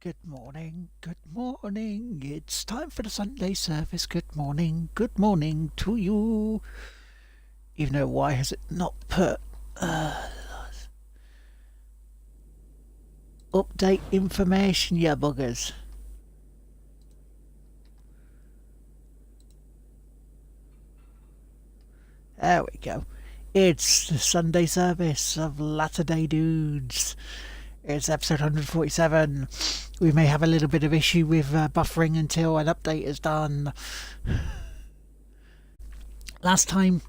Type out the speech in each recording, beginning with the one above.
Good morning, it's time for the Sunday service. Good morning to you. Even though, why has it not put update information, ya buggers? There we go. It's the Sunday service of Latter-day Dudes. It's episode 147. We may have a little bit of issue with buffering until an update is done. Last time,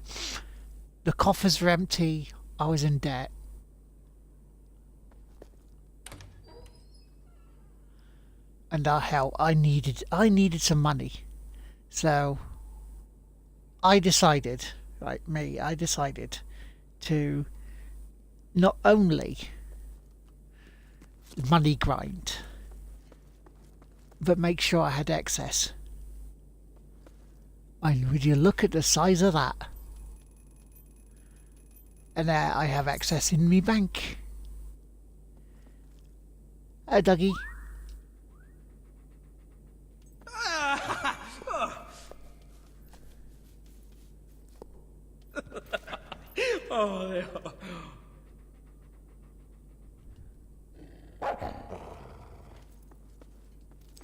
the coffers were empty. I was in debt. And hell, I needed some money. So I decided to not only money grind, but make sure I had excess. And would you look at the size of that? And there I have excess in me bank. Dougie. Oh, yeah.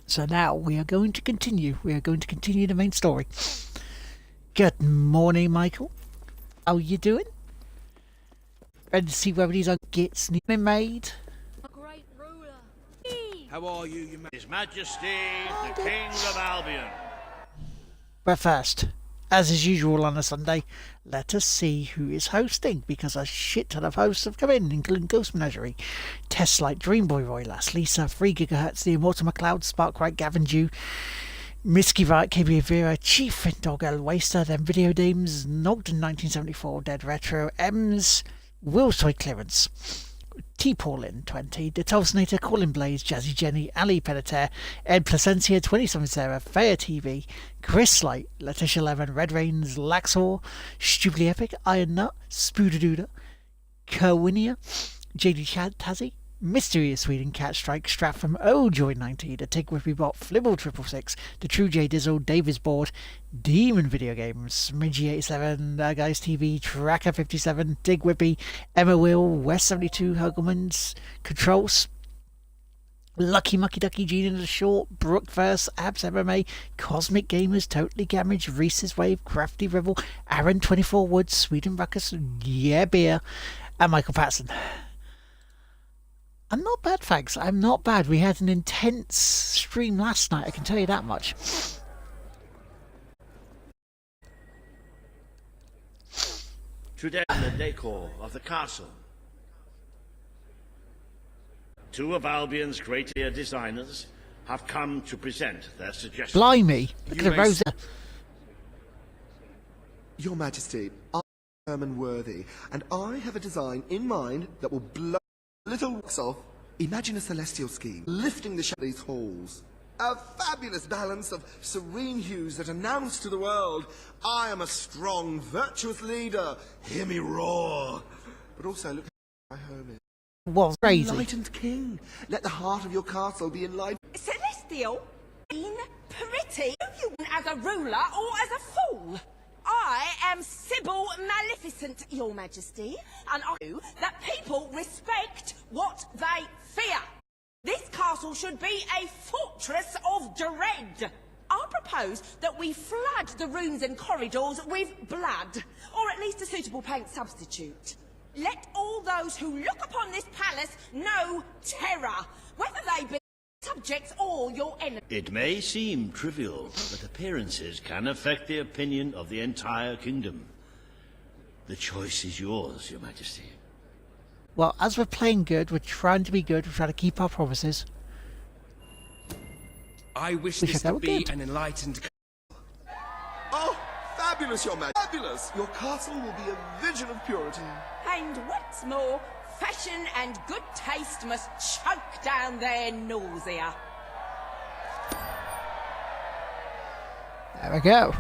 So now we are going to continue. The main story. Good morning, Michael. How you doing? Ready to see whether these gets been made? A great ruler. How are you, Your His Majesty, the King of Albion. But first, as is usual on a Sunday, let us see who is hosting, because a shit ton of hosts have come in, including Ghost Menagerie, Testlight, Dreamboy Roy Lass, Lisa, 3 GHz, The Immortal McLeod, Sparkwright, Gavin Dew, Misky Riot, KB Vera, Chief Dog El Waster, then Video Dames, Nogden 1974, Dead Retro, Ems, Will's Toy Clearance, T. Paulin 20, The Tulsinator, Colin Blaze, Jazzy Jenny, Ali Pediter, Ed Placencia, 27 Sarah, Fair TV, Chris Light, Letitia 11, Red Rains, Laxor, Stupidly Epic, Iron Nut, Spoodadooda, Kerwinia, JD Chad Tazzy, Mysterious Sweden, Cat Strike, Stratford, Oh Joy 90, The Tig Whippy Bot, Flibble 666, The True J Dizzle, Davis Board, Demon Video Games, Midgie 87, Guys TV, Tracker 57, Dig Whippy, Emma Will, West 72, Hogelmans, Controls, Lucky Mucky Ducky, Gene in the Short, Brookverse, Abs MMA, Cosmic Gamers, Totally Gamage, Reese's Wave, Crafty Revel, Aaron 24 Woods, Sweden Ruckus, Yeah Beer, and Michael Patson. I'm not bad, thanks. I'm not bad. We had an intense stream last night, I can tell you that much. Today, in the decor of the castle, 2 of Albion's great designers have come to present their suggestions. Blimey! Look at Rosa. Your Majesty, I am Herman Worthy, and I have a design in mind that will blow little rocks off. Imagine a celestial scheme, lifting the shadow of these halls. A fabulous balance of serene hues that announce to the world, I am a strong, virtuous leader. Hear me roar. But also look how my home is. Was crazy. Enlightened king. Let the heart of your castle be enlightened. Celestial? Pretty? You as a ruler or as a fool? I am Sybil Maleficent, Your Majesty, and I know that people respect what they fear. This castle should be a fortress of dread. I propose that we flood the rooms and corridors with blood, or at least a suitable paint substitute. Let all those who look upon this palace know terror, whether they be subjects or your enemies. It may seem trivial, but appearances can affect the opinion of the entire kingdom. The choice is yours, Your Majesty. Well, as we're playing good, we're trying to be good, we're trying to keep our promises. I wish We this should to go be good. an enlightened... Oh, fabulous, Your Majesty. Fabulous. Your castle will be a vision of purity. And what's more, fashion and good taste must choke down their nausea. There we go.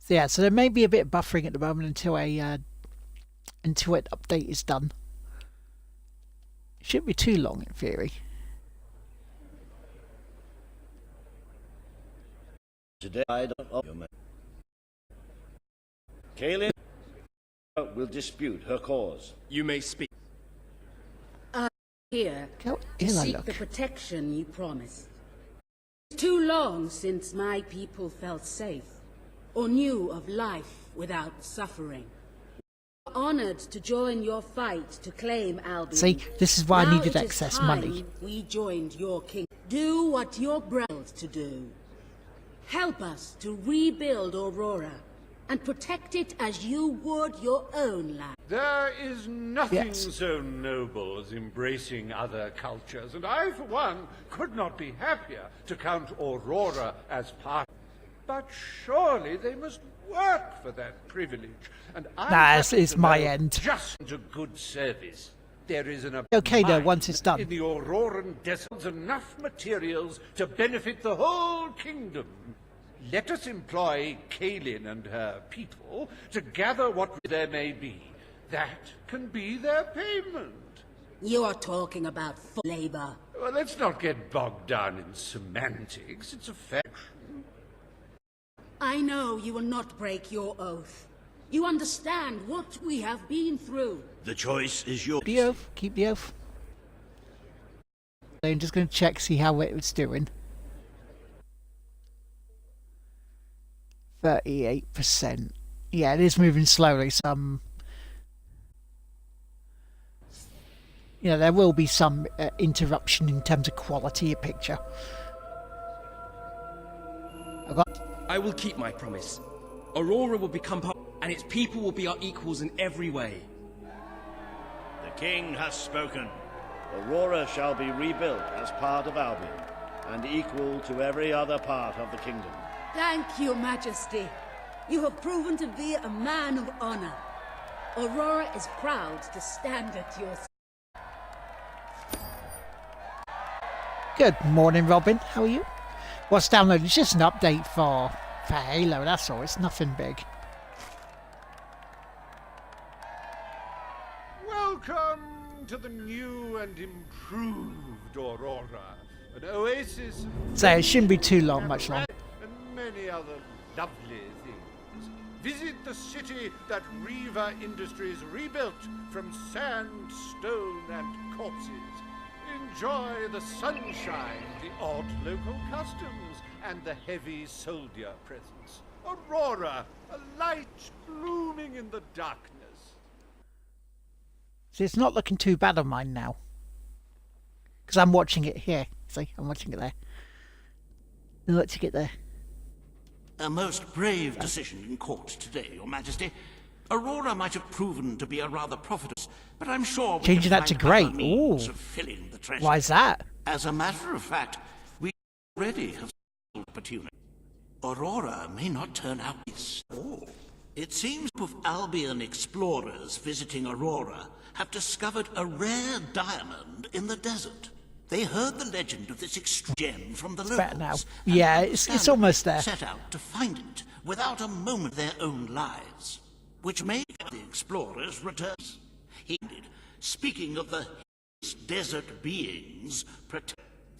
So yeah, so there may be a bit of buffering at the moment until until an update is done. It shouldn't be too long in theory. Today I don't know your man. Kaelin will dispute her cause. You may speak. Here How to ill I seek look. the protection you promised. It's too long since my people felt safe or knew of life without suffering. We're honored to join your fight to claim Albion. See, this is why I Now needed it is excess time money. we joined your king. Do what you're brave to do. Help us to rebuild Aurora and protect it as you would your own land. There is nothing Yes. so noble as embracing other cultures, and I, for one, could not be happier to count Aurora as part. But surely they must work for that privilege, and I happen it's to my know end. just to good service. There is an Okay, though, mine once it's done. in the Auroran deserts, enough materials to benefit the whole kingdom. Let us employ Kaelin and her people to gather what there may be. That can be their payment. You're talking about labor. Well, let's not get bogged down in semantics. It's a fact. I know you will not break your oath. You understand what we have been through. The choice is yours. Keep the oath. Keep the oath. I'm just going to check, see how it's doing. 38%. Yeah, it is moving slowly. Some, you know, there will be some interruption in terms of quality of picture. I will keep my promise. Aurora will become part, and its people will be our equals in every way. The king has spoken. Aurora shall be rebuilt as part of Albion, and equal to every other part of the kingdom. Thank you, Majesty. You have proven to be a man of honor. Aurora is proud to stand at your side. Good morning, Robin. How are you? What's downloaded? It's just an update for Halo, that's all. It's nothing big. Welcome to the new and improved Aurora, an oasis So it shouldn't be too long, much longer. and many other lovely things. Visit the city that Reaver Industries rebuilt from sand, stone, and corpses. Enjoy the sunshine, the odd local customs, and the heavy soldier presence. Aurora, a light blooming in the darkness. See, it's not looking too bad on mine now. Because I'm watching it here. See, I'm watching it there. I'll let you get there. A most brave decision in court today, Your Majesty. Aurora might have proven to be a rather profitable, but I'm sure we Changing can that to find other great. means Ooh. of filling the treasure. Why is that? As a matter of fact, we already have sold opportunity. Aurora may not turn out this at all. It seems of Albion explorers visiting Aurora have discovered a rare diamond in the desert. They heard the legend of this extra gem from the locals. better now. and Yeah, it's almost there. Set out to find it without a moment of their own lives, which made the explorers return. He ended, speaking of the desert beings.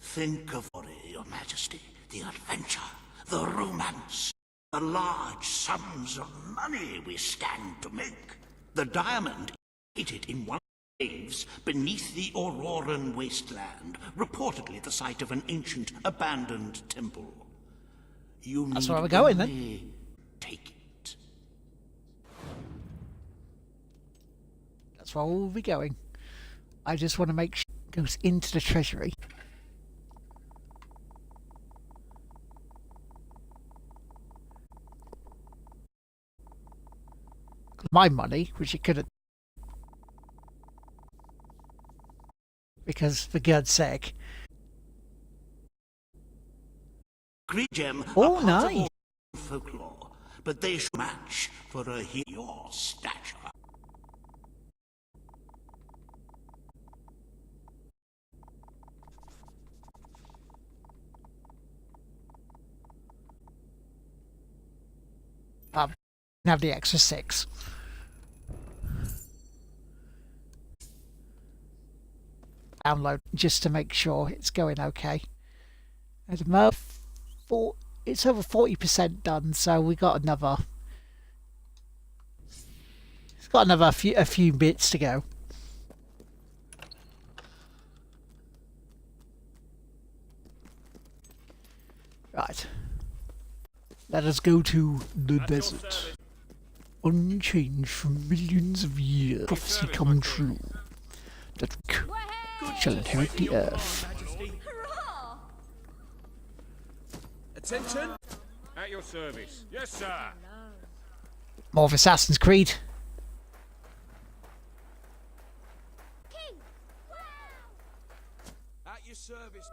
Think of it, Your Majesty, the adventure, the romance, the large sums of money we stand to make. The diamond hid in one of the caves beneath the Auroran wasteland, reportedly the site of an ancient abandoned temple. You That's need where we're going, then. only take it. That's where we'll be going. I just want to make sure it goes into the treasury. My money, which it could have. Because, for God's sake. Great gem are Oh, parts of nice. all folklore, but they should match for a your stature. And have the extra 6. Download just to make sure it's going okay. At the moment, it's over 40% done, so we got another. It's got another a few bits to go. Right. Let us go to the desert. Unchanged for millions of years. Prophecy come true. That we shall inherit the earth. Attention! At your service. Yes, sir. More of Assassin's Creed. At your service.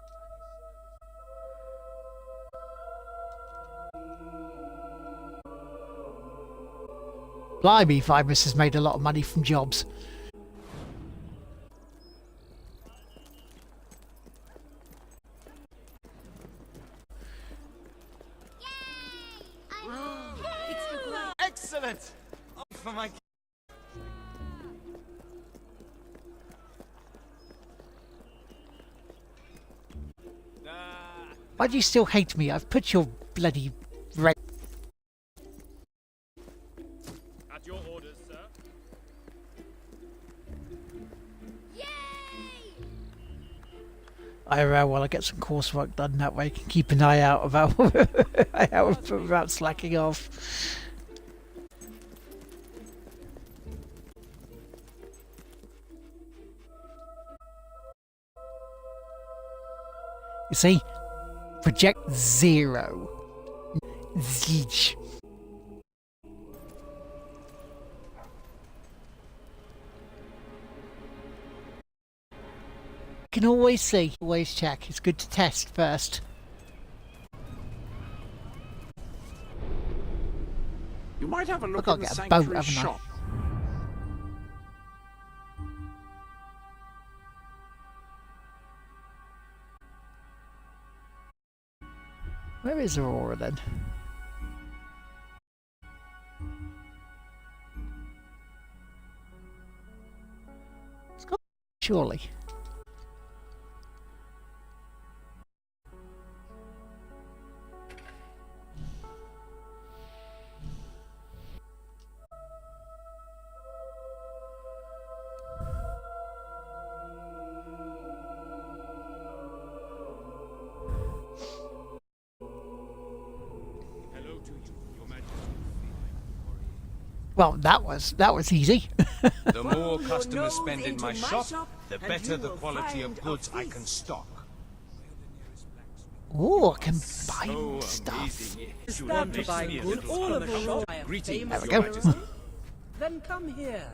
Blimey, Virus has made a lot of money from jobs. Excellent! Oh, for my... Why do you still hate me? I've put your bloody red. At your orders, sir. While I get some coursework done that way, I can keep an eye out about about slacking off. You see? Project 0. Zeech. Can always see, always check. It's good to test first. You might have a look I've in the got to get a boat, sanctuary haven't I? shop. Where is Aurora then? It's got surely. Well, that was easy. The more customers spend in my shop, the better the quality of goods I can stock. Oh, I can buy stuff. Stand to buy goods all of the shop. Greetings, There we Your go. Majesty. Then come here.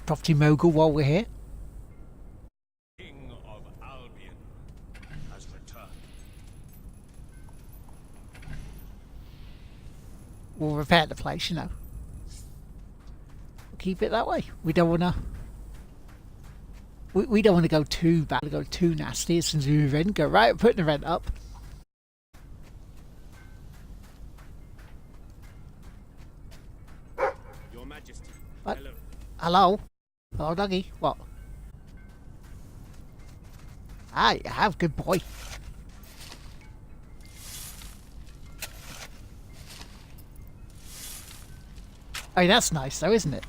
Property mogul while we're here. King of Albion has returned. We'll repair the place, you know. We'll keep it that way. We don't want to. We don't want to go too bad, go too nasty. As soon as we move in, go right, putting the rent up. Your Majesty. What? Hello. Hello? Hello, doggy. What? Ah, you have, good boy. Oh, that's nice though, isn't it?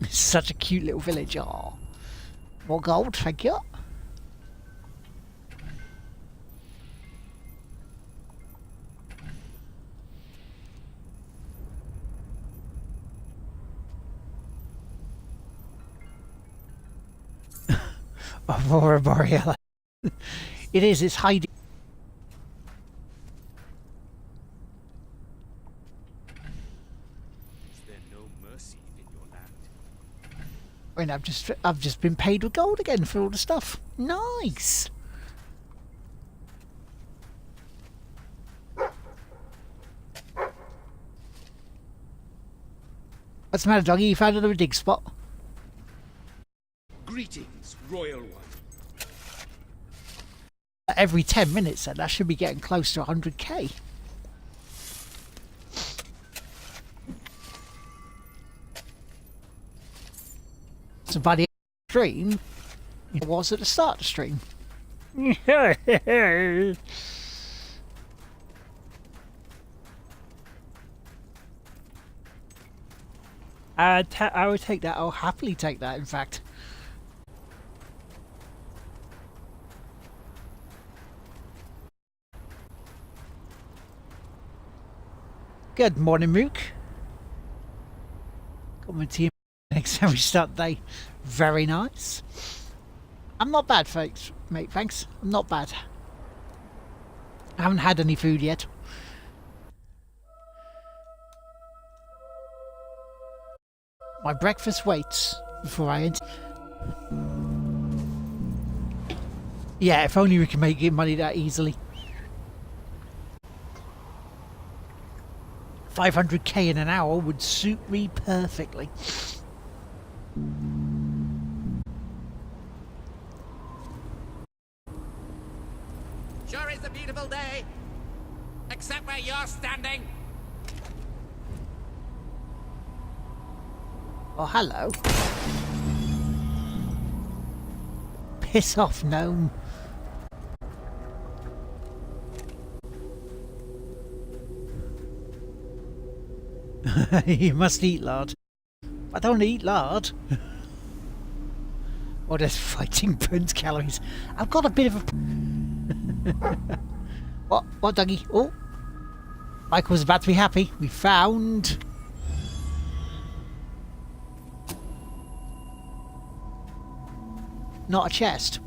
It's such a cute little village. Oh, more gold, thank you. Aurora Borealis. It is, it's hiding. Is there no mercy in your land? I mean, I've just been paid with gold again for all the stuff. Nice. What's the matter, doggy? You found another dig spot? Greetings, Royal One. every 10 minutes then, that should be getting close to 100k. So by the end of the stream, it was at the start of the stream. I would take that. I'll happily take that, in fact. Good morning, Mook. Coming to you next time we start the day. Very nice. I'm not bad, thanks, mate. Thanks. I'm not bad. I haven't had any food yet. My breakfast waits before I enter. Yeah, if only we can make money that easily. 500k in an hour would suit me perfectly. Sure is a beautiful day. Except where you're standing. Oh, hello. Piss off, gnome. You must eat lard. I don't eat lard. Oh, there's fighting burns calories. I've got a bit of a... What, Dougie? Oh. Michael's about to be happy. We found... Not a chest.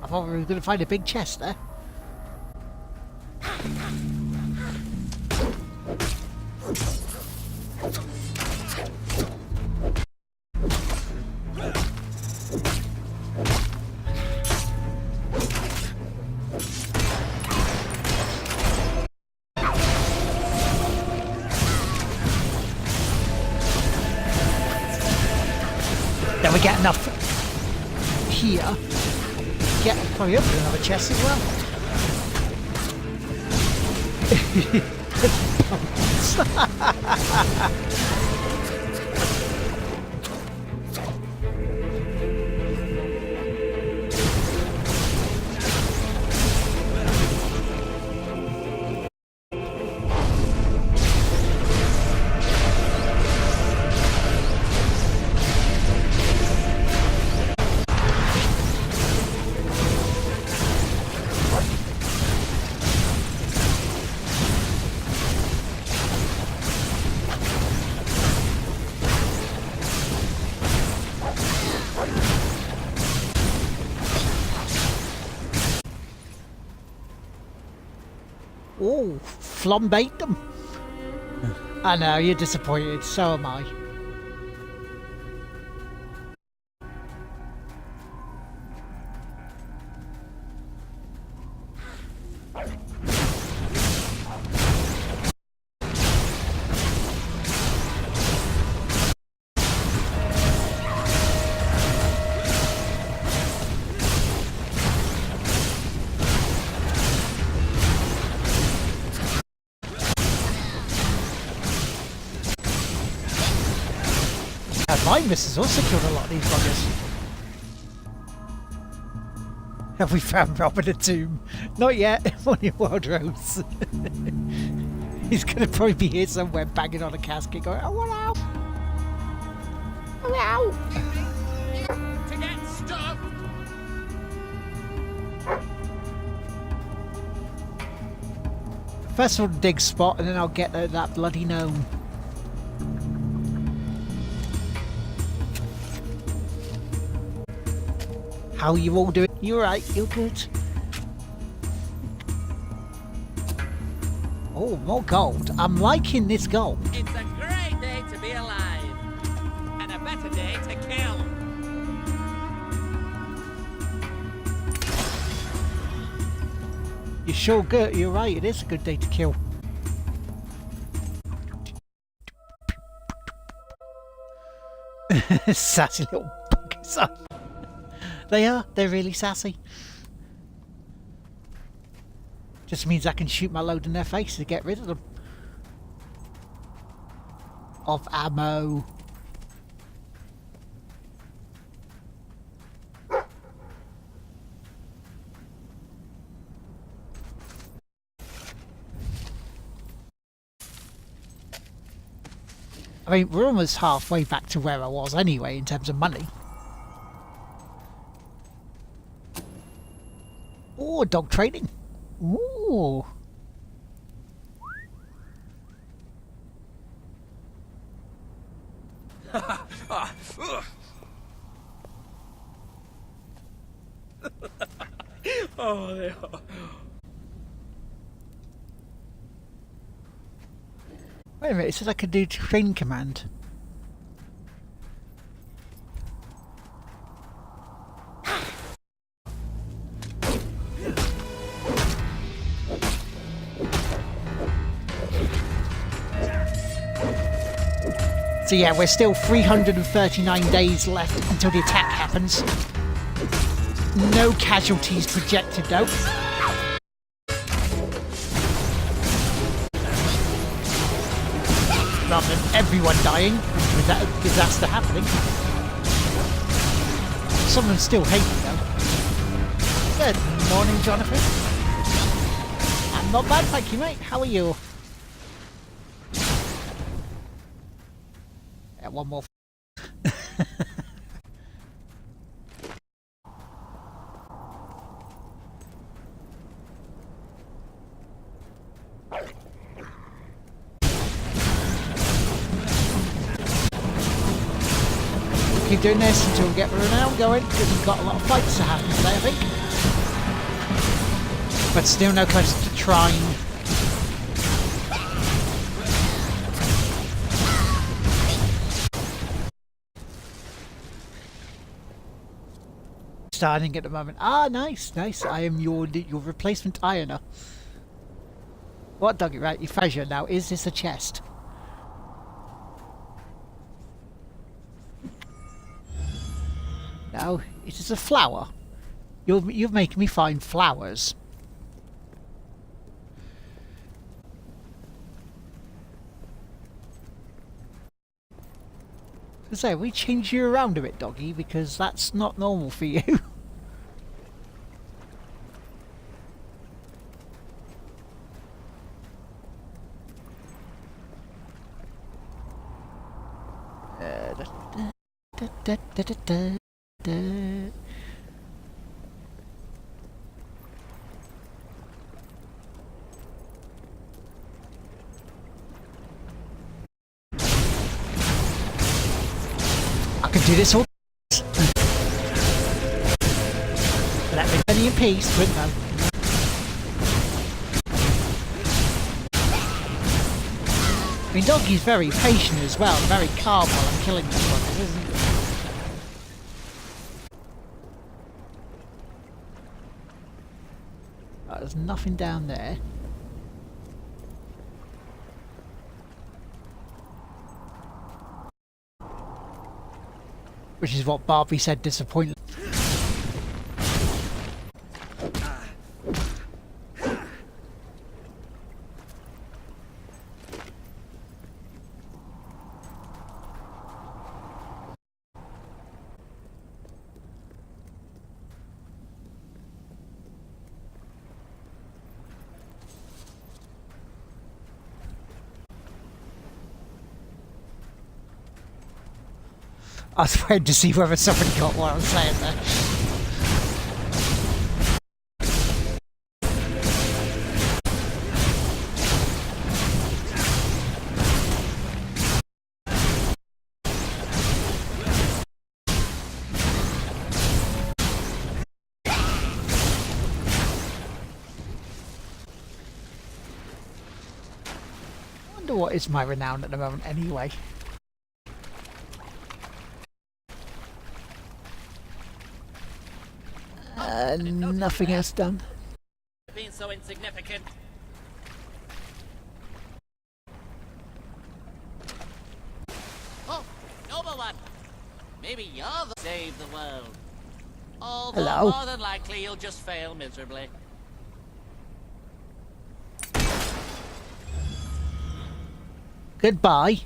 I thought we were going to find a big chest there. Then we get enough here. Get probably up with another chest as well. Oh, flambate them. I know, you're disappointed, so am I. My missus also killed a lot of these buggers. Have we found Robin a tomb? Not yet. One in Wild Rose. He's gonna probably be here somewhere banging on a casket going, "Oh, what out? Oh, ow!" To get stuffed. First of all, dig spot, and then I'll get that bloody gnome. How you all doing? You're right, you're good. Oh, more gold. I'm liking this gold. It's a great day to be alive. And a better day to kill. You're sure good. You're right, it is a good day to kill. Sassy little buggers. They are. They're really sassy. Just means I can shoot my load in their face to get rid of them. Of ammo. I mean, we're almost halfway back to where I was anyway in terms of money. Oh, dog trading. Ooh. Oh, they are. Wait a minute, it says I could do train command. So yeah, we're still 339 days left until the attack happens. No casualties projected though. Rather than everyone dying, with that disaster happening. Some of them still hate me though. Good morning, Jonathan. I'm not bad, thank you, mate. How are you? Yeah, one more. Keep doing this until we get the renown going, because we've got a lot of fights to happen today, I think. But still no closer to trying. Starting at the moment. Ah, nice, nice. I am your replacement ironer. What, doggy? Right, you treasure now. Is this a chest? No, it is a flower. You're making me find flowers. So we change you around a bit, doggy, because that's not normal for you. I can do this all. Let me be in peace, wouldn't I? I mean, Doggy's very patient as well, very calm while I'm killing these ones, isn't he? Right, there's nothing down there. Which is what Barbie said disappointed. I was waiting to see whether somebody got what I was saying there. I wonder what is my renown at the moment anyway. Nothing else done. Been so insignificant. Oh, noble one. Maybe you're the save the world. Although Hello. more than likely you'll just fail miserably. Goodbye.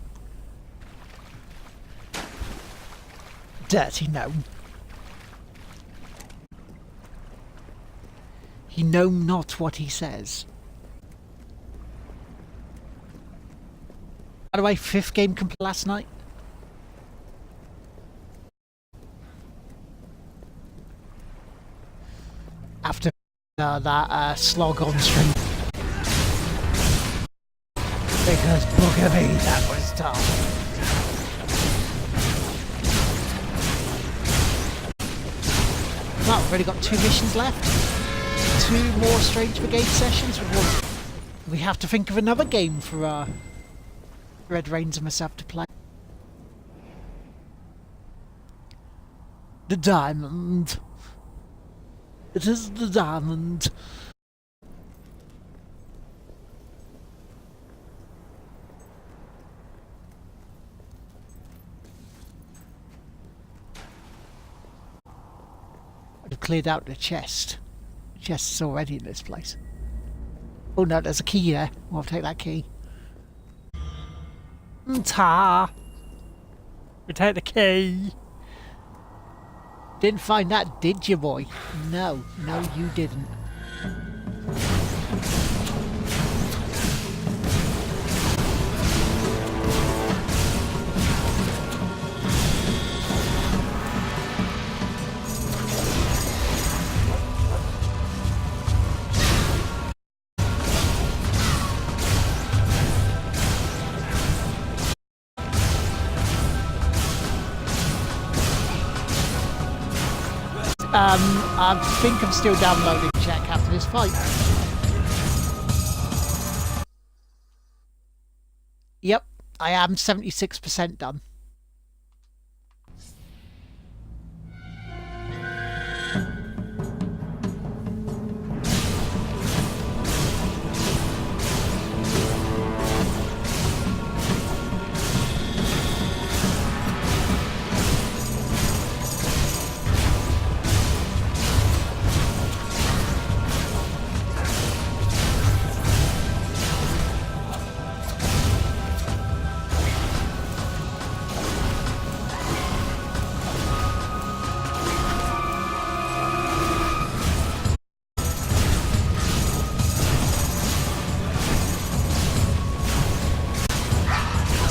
Dirty gnome. He know not what he says. By the way, 5th game complete last night. After that slog on stream. Because bugger me, that was tough. Well, we've already got 2 missions left. 2 more Strange Brigade sessions. We have to think of another game for Red Rains and myself to play. The diamond. It is the diamond. I've cleared out the chest. The chest is already in this place. Oh no, there's a key there. I'll take that key. Ta! We take the key. Didn't find that, did you, boy? No, you didn't. I think I'm still downloading check after this fight. Yep, I am 76% done.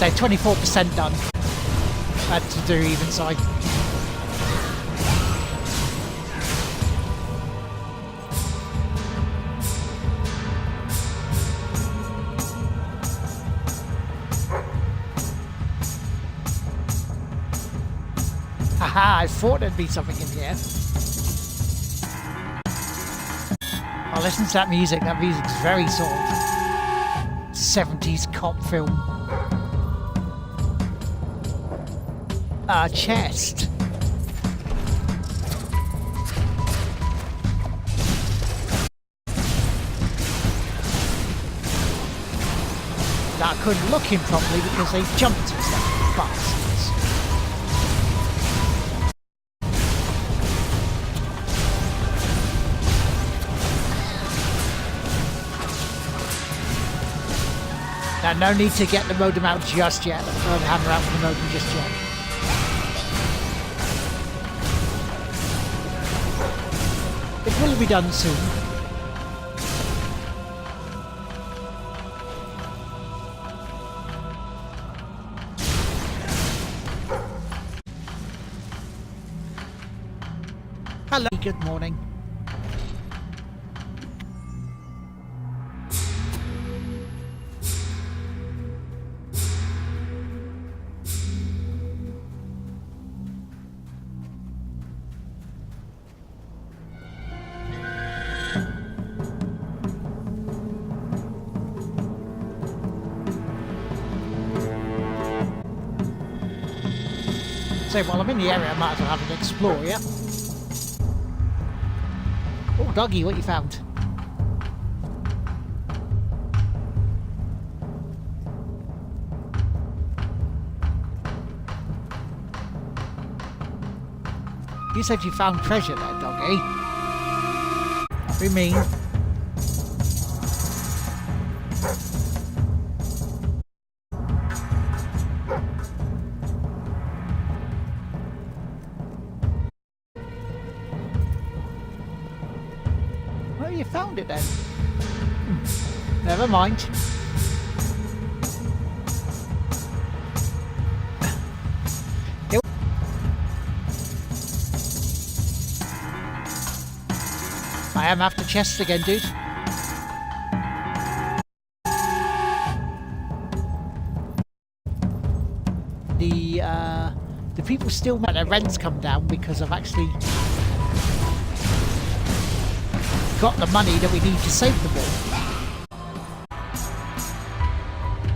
So 24% done. Had to do even side. Haha, I thought there'd be something in here. Oh, listen to that music. That music's very sort of 70s cop film. Chest. That I couldn't look in properly because they jumped and stuff, bastards. Now, no need to get the modem out just yet. Throw the hammer out for the modem just yet. It will be done soon. Hello, good morning. So while I'm in the area, I might as well have an explore, yeah? Oh, doggy, what you found? You said you found treasure there, doggy. What do you mean? you found it then. Never mind. I am after chests again, dude. The people still let their rents come down because I've actually got the money that we need to save them all.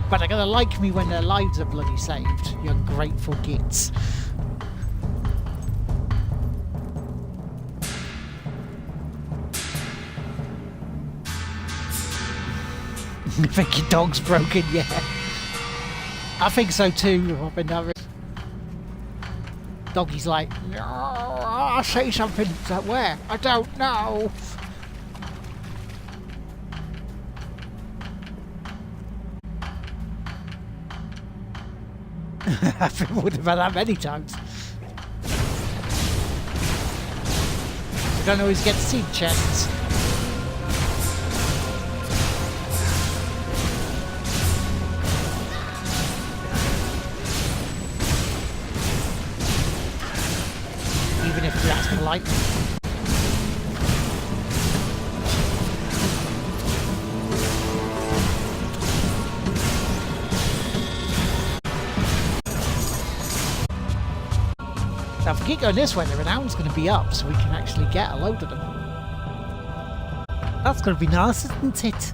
But they're gonna like me when their lives are bloody saved, you ungrateful gits. I think your dog's broken, yeah. I think so too, Robin. Doggy's like, no, I'll say something. Like, where? I don't know. I think we would have had that many times. We don't always get to see the chests. Even if that's polite. Now if we keep going this way, the renown's going to be up, so we can actually get a load of them. That's going to be nice, isn't it?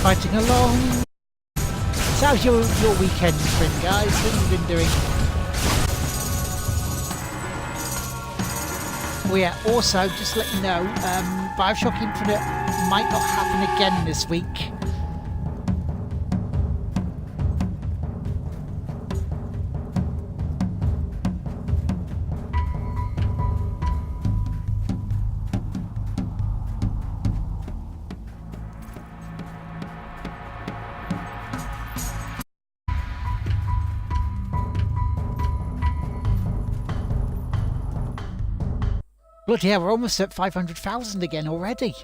Fighting along. So how's your weekend been, guys? What have you been doing? Oh yeah, also, just to let you know, Bioshock Infinite might not happen again this week. Bloody hell, we're almost at 500,000 again already.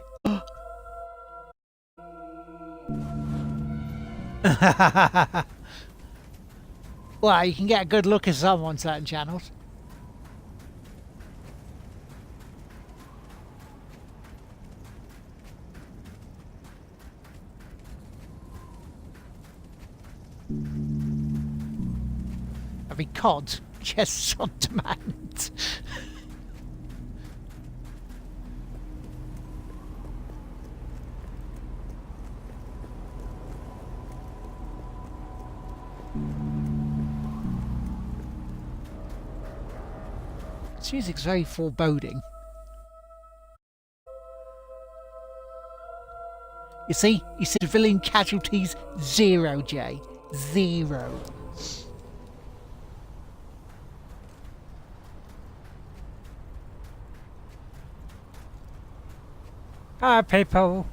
Well, you can get a good look at some on certain channels. I mean, COD, yes, on demand. This music's very foreboding. You see civilian casualties, 0, Jay. 0. Hi, people.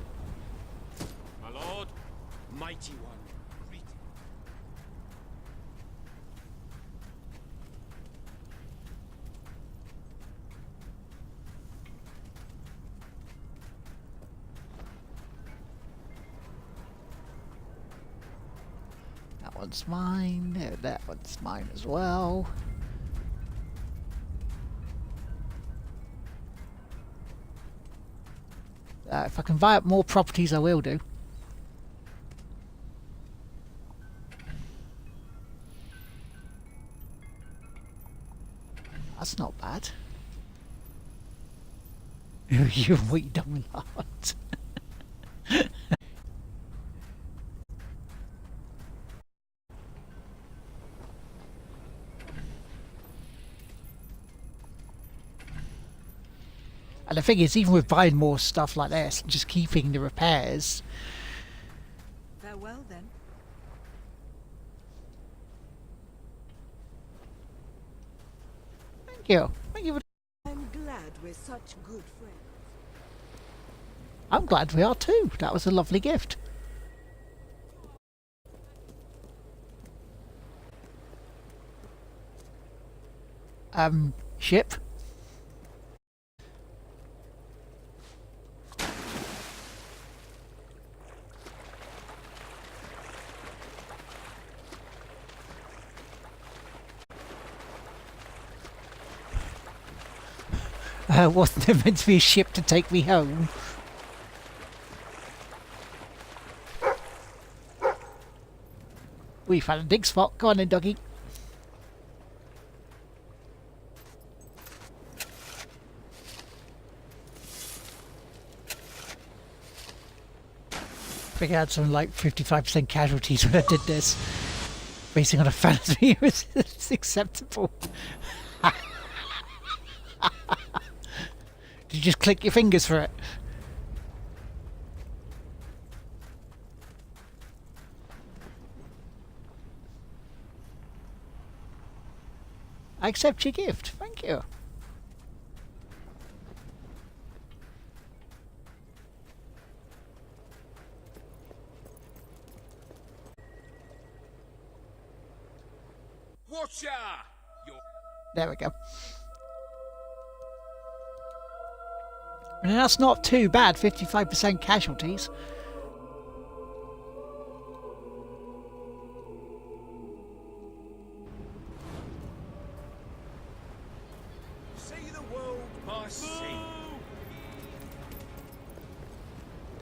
My lord, mighty one, greet. That one's mine. That one's mine as well. If I can buy up more properties, I will do. That's not bad. You wait on Lard. And the thing is, even with buying more stuff like this, and just keeping the repairs, you. Thank you for... I'm glad we're such good friends. I'm glad we are too. That was a lovely gift. Ship? Wasn't there meant to be a ship to take me home? We've had a dig spot. Go on then, doggy. I think I had something like 55% casualties when I did this. Basing on a fantasy, it's acceptable. Did you just click your fingers for it? I accept your gift. Thank you. Watcher! There we go. I mean, that's not too bad, 55% casualties. See the world by sea.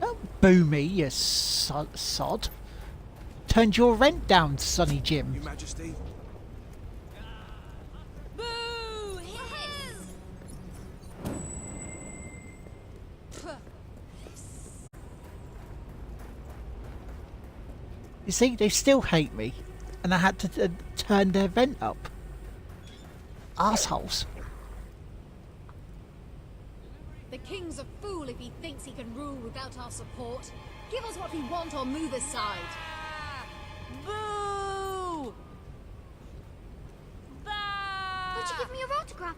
Don't boo me, you sod. Turned your rent down, Sonny Jim. Your Majesty. Boo! You see, they still hate me, and I had to turn their rent up. Assholes. The king's a fool if he thinks he can rule without our support. Give us what we want or move aside. Boo! Would you give me your autograph,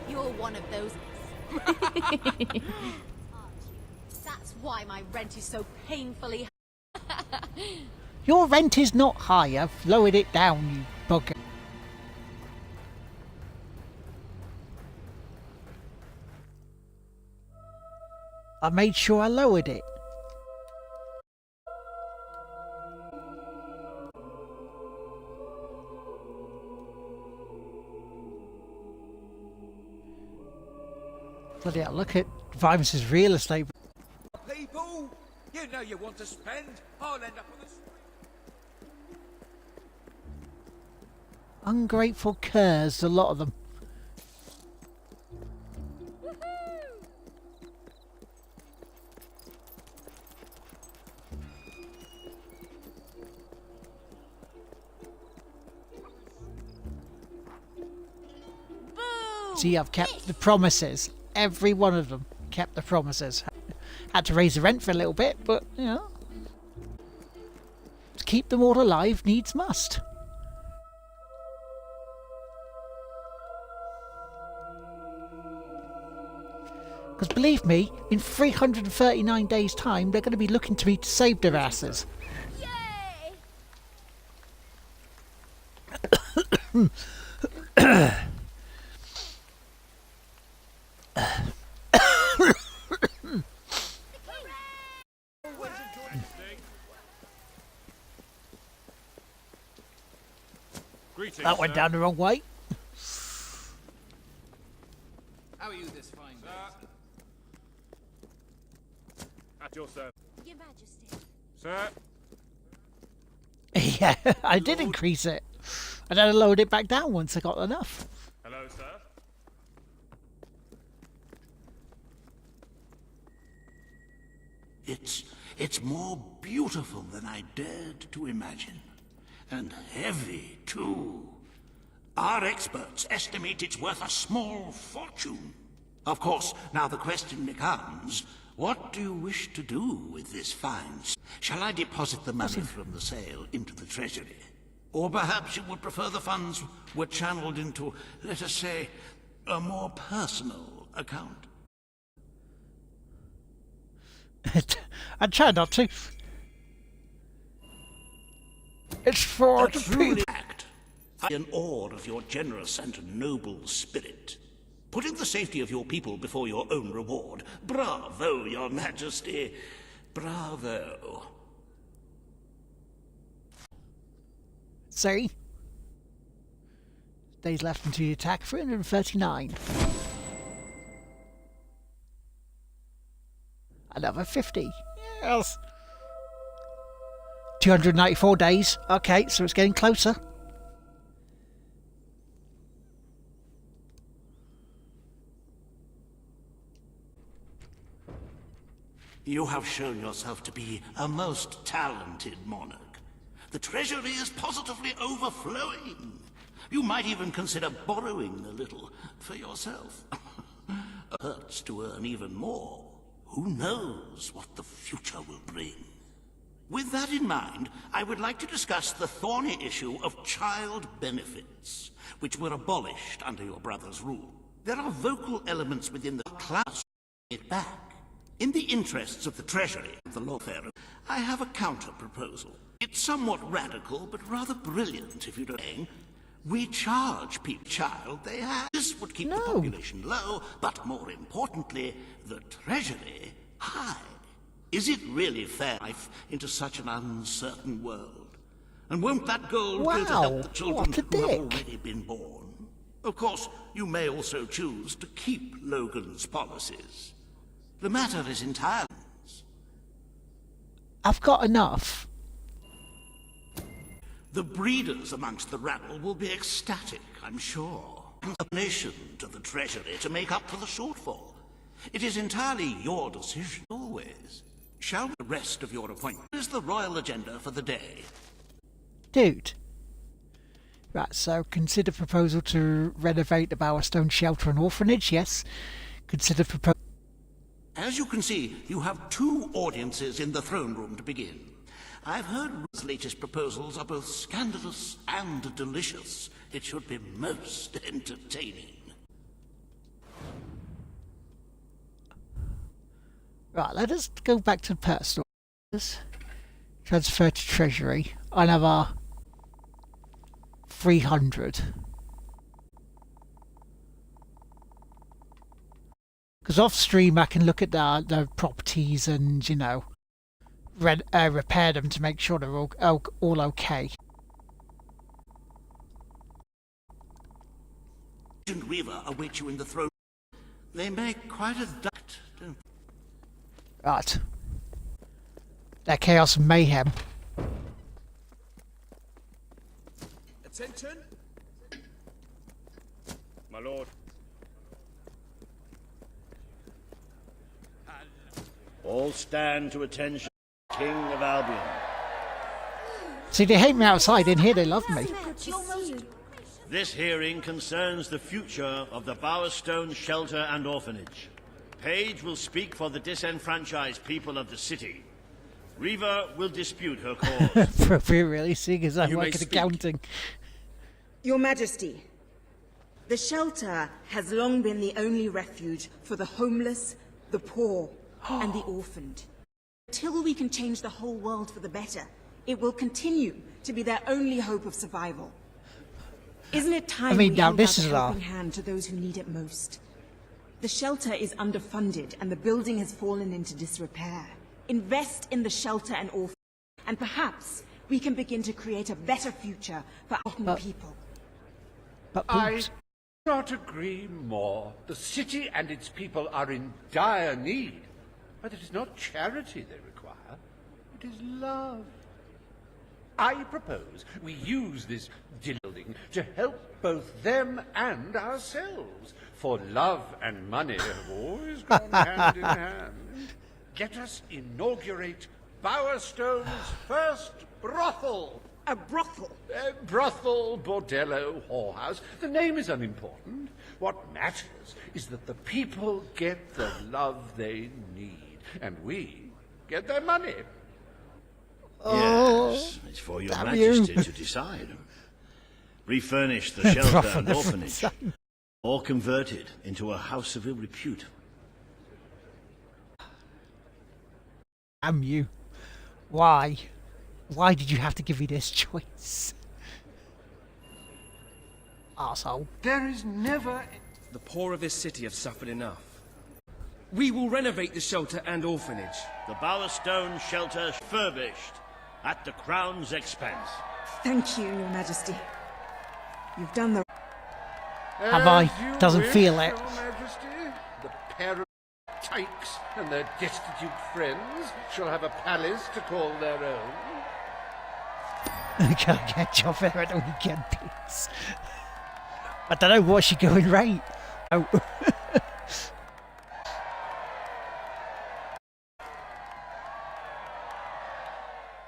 You're one of those. That's why my rent is so painfully. Your rent is not high. I've lowered it down, you bugger. I made sure I lowered it. Bloody hell, look at Vimus's real estate. People, you know you want to spend. I'll end up on the street. Ungrateful curs, a lot of them. See, I've kept the promises. Every one of them kept the promises. Had to raise the rent for a little bit, but, you know. To keep them all alive needs must. Because believe me, in 339 days' time, they're going to be looking to me to save their asses. Yay! That went down the wrong way. How are you this fine day? At your service. Your Majesty. Sir. Yeah, I did increase it. And then I lowered it back down once I got enough. Hello, sir. It's more beautiful than I dared to imagine. And heavy, too. Our experts estimate it's worth a small fortune. Of course, now the question becomes, what do you wish to do with this find? Shall I deposit the money from the sale into the treasury? Or perhaps you would prefer the funds were channeled into, let us say, a more personal account. I try not to. It's for the people. I am in awe of your generous and noble spirit. Putting the safety of your people before your own reward. Bravo, your majesty. Bravo. See? Days left until the attack, 339. Another 50. Yes. 294 days. Okay, so it's getting closer. You have shown yourself to be a most talented monarch. The treasury is positively overflowing. You might even consider borrowing a little for yourself. It hurts to earn even more. Who knows what the future will bring? With that in mind, I would like to discuss the thorny issue of child benefits, which were abolished under your brother's rule. There are vocal elements within the class it back. In the interests of the Treasury and the lawfare, I have a counter-proposal. It's somewhat radical, but rather brilliant, if you don't think. We charge people child they have. This would keep the population low, but more importantly, the Treasury high. Is it really fair life into such an uncertain world? And won't that gold go to help the children who have already been born? Of course, you may also choose to keep Logan's policies. The matter is entirely... I've got enough. The breeders amongst the rabble will be ecstatic, I'm sure. A nation to the Treasury to make up for the shortfall. It is entirely your decision, always. Shall the rest of your appointment is the royal agenda for the day? Dude. Right, so consider proposal to renovate the Bowerstone Shelter and Orphanage, yes. Consider proposal... As you can see, you have two audiences in the throne room to begin. I've heard Ruth's latest proposals are both scandalous and delicious. It should be most entertaining. Right, let us go back to personal. Transfer to Treasury. Another 300. Because off stream I can look at the properties and, you know, repair them to make sure they're all okay. Agent Weaver awaits you in the throne. They make quite a duct, don't they? Right. They're chaos and mayhem. Attention! My lord. All stand to attention, King of Albion. See, they hate me outside. In here, they love me. This hearing concerns the future of the Bowerstone Shelter and Orphanage. Page will speak for the disenfranchised people of the city. Reva will dispute her cause. Appropriate, really, seeing as I work at accounting. Your Majesty, the shelter has long been the only refuge for the homeless, the poor, and the orphaned. Until we can change the whole world for the better, it will continue to be their only hope of survival. Isn't it time we held out a helping hand to those who need it most? The shelter is underfunded and the building has fallen into disrepair. Invest in the shelter and orphanage, and perhaps we can begin to create a better future for our people. I cannot agree more. The city and its people are in dire need. But it is not charity they require, it is love. I propose we use this building to help both them and ourselves, for love and money have always gone hand in hand. Let us inaugurate Bowerstone's first brothel. A brothel? Brothel, bordello, whorehouse. The name is unimportant. What matters is that the people get the love they need, and we get their money. Yes, it's for your majesty to decide. Refurnish the shelter and orphanage, or convert it into a house of ill repute. Damn you. Why? Why did you have to give me this choice? Arsehole. There is never... The poor of this city have suffered enough. We will renovate the shelter and orphanage. The Bowerstone shelter furbished at the Crown's expense. Thank you, Your Majesty. You've done the... Have I? As Doesn't you feel wish, it. Your Majesty. The pair of tykes and their destitute friends shall have a palace to call their own. Go get your fair at the weekend, please. I don't know what she going rate. Oh.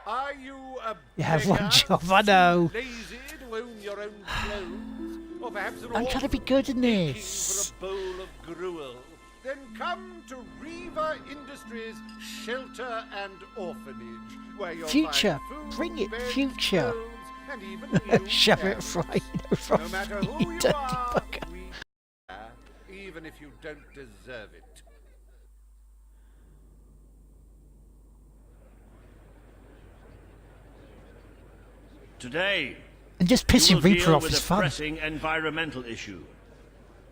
Are you a You have one beggar, job, I know. lazy to own your own clothes? Or perhaps an I'm trying to be orphan good in aching this. for a bowl of gruel? Then come to Riva Industries Shelter and Orphanage, where you'll Future. find food, Bring it, bed, future. clothes, and even new Shove it families. right No matter you who you dirty are, fucker. we care, even if you don't deserve it. Today, And just you pissing will Reaper deal off with is a fun. pressing environmental issue.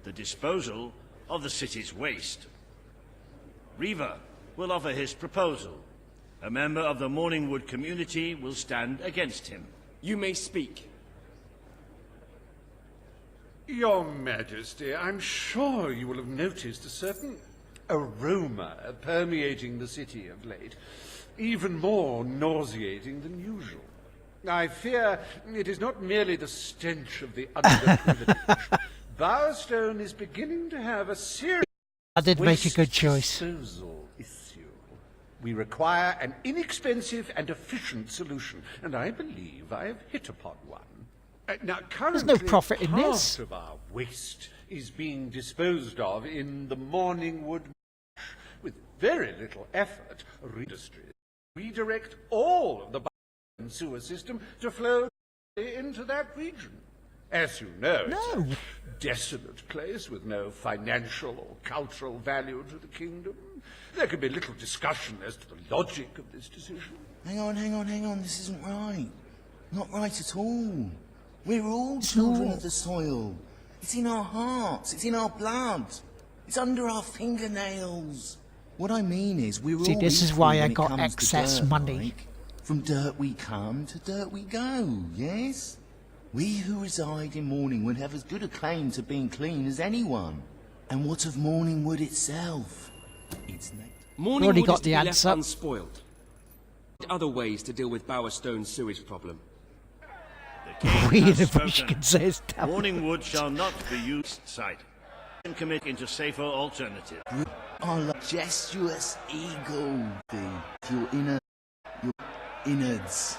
The disposal of the city's waste. Riva will offer his proposal. A member of the Morningwood community will stand against him. You may speak. Your Majesty, I'm sure you will have noticed a certain aroma permeating the city of late, even more nauseating than usual. I fear it is not merely the stench of the underprivileged. Bowerstone is beginning to have a serious I did make a good waste choice. disposal issue. We require an inexpensive and efficient solution, and I believe I have hit upon one. Now, currently, no profit in part this. of our waste is being disposed of in the Morningwood Marsh. With very little effort, industries redirect all of the sewer system to flow into that region. As you know, it's a desolate place with no financial or cultural value to the kingdom. There can be little discussion as to the logic of this decision. Hang on, this isn't right. Not right at all. We're all children of the soil. It's in our hearts, it's in our blood. It's under our fingernails. What I mean is, we're See, all this is equal why I when it got comes to excess dirt, money. like. From dirt we come to dirt we go, yes? We who reside in Morningwood have as good a claim to being clean as anyone. And what of Morningwood itself? It's Morningwood Already is got to the be left answer. unspoiled. Other ways to deal with Bowerstone's sewage problem. The king Weird has if she spoken. can say it's down. Morningwood shall not be used site and commit into safer alternatives. our majestuous eagle, your innards.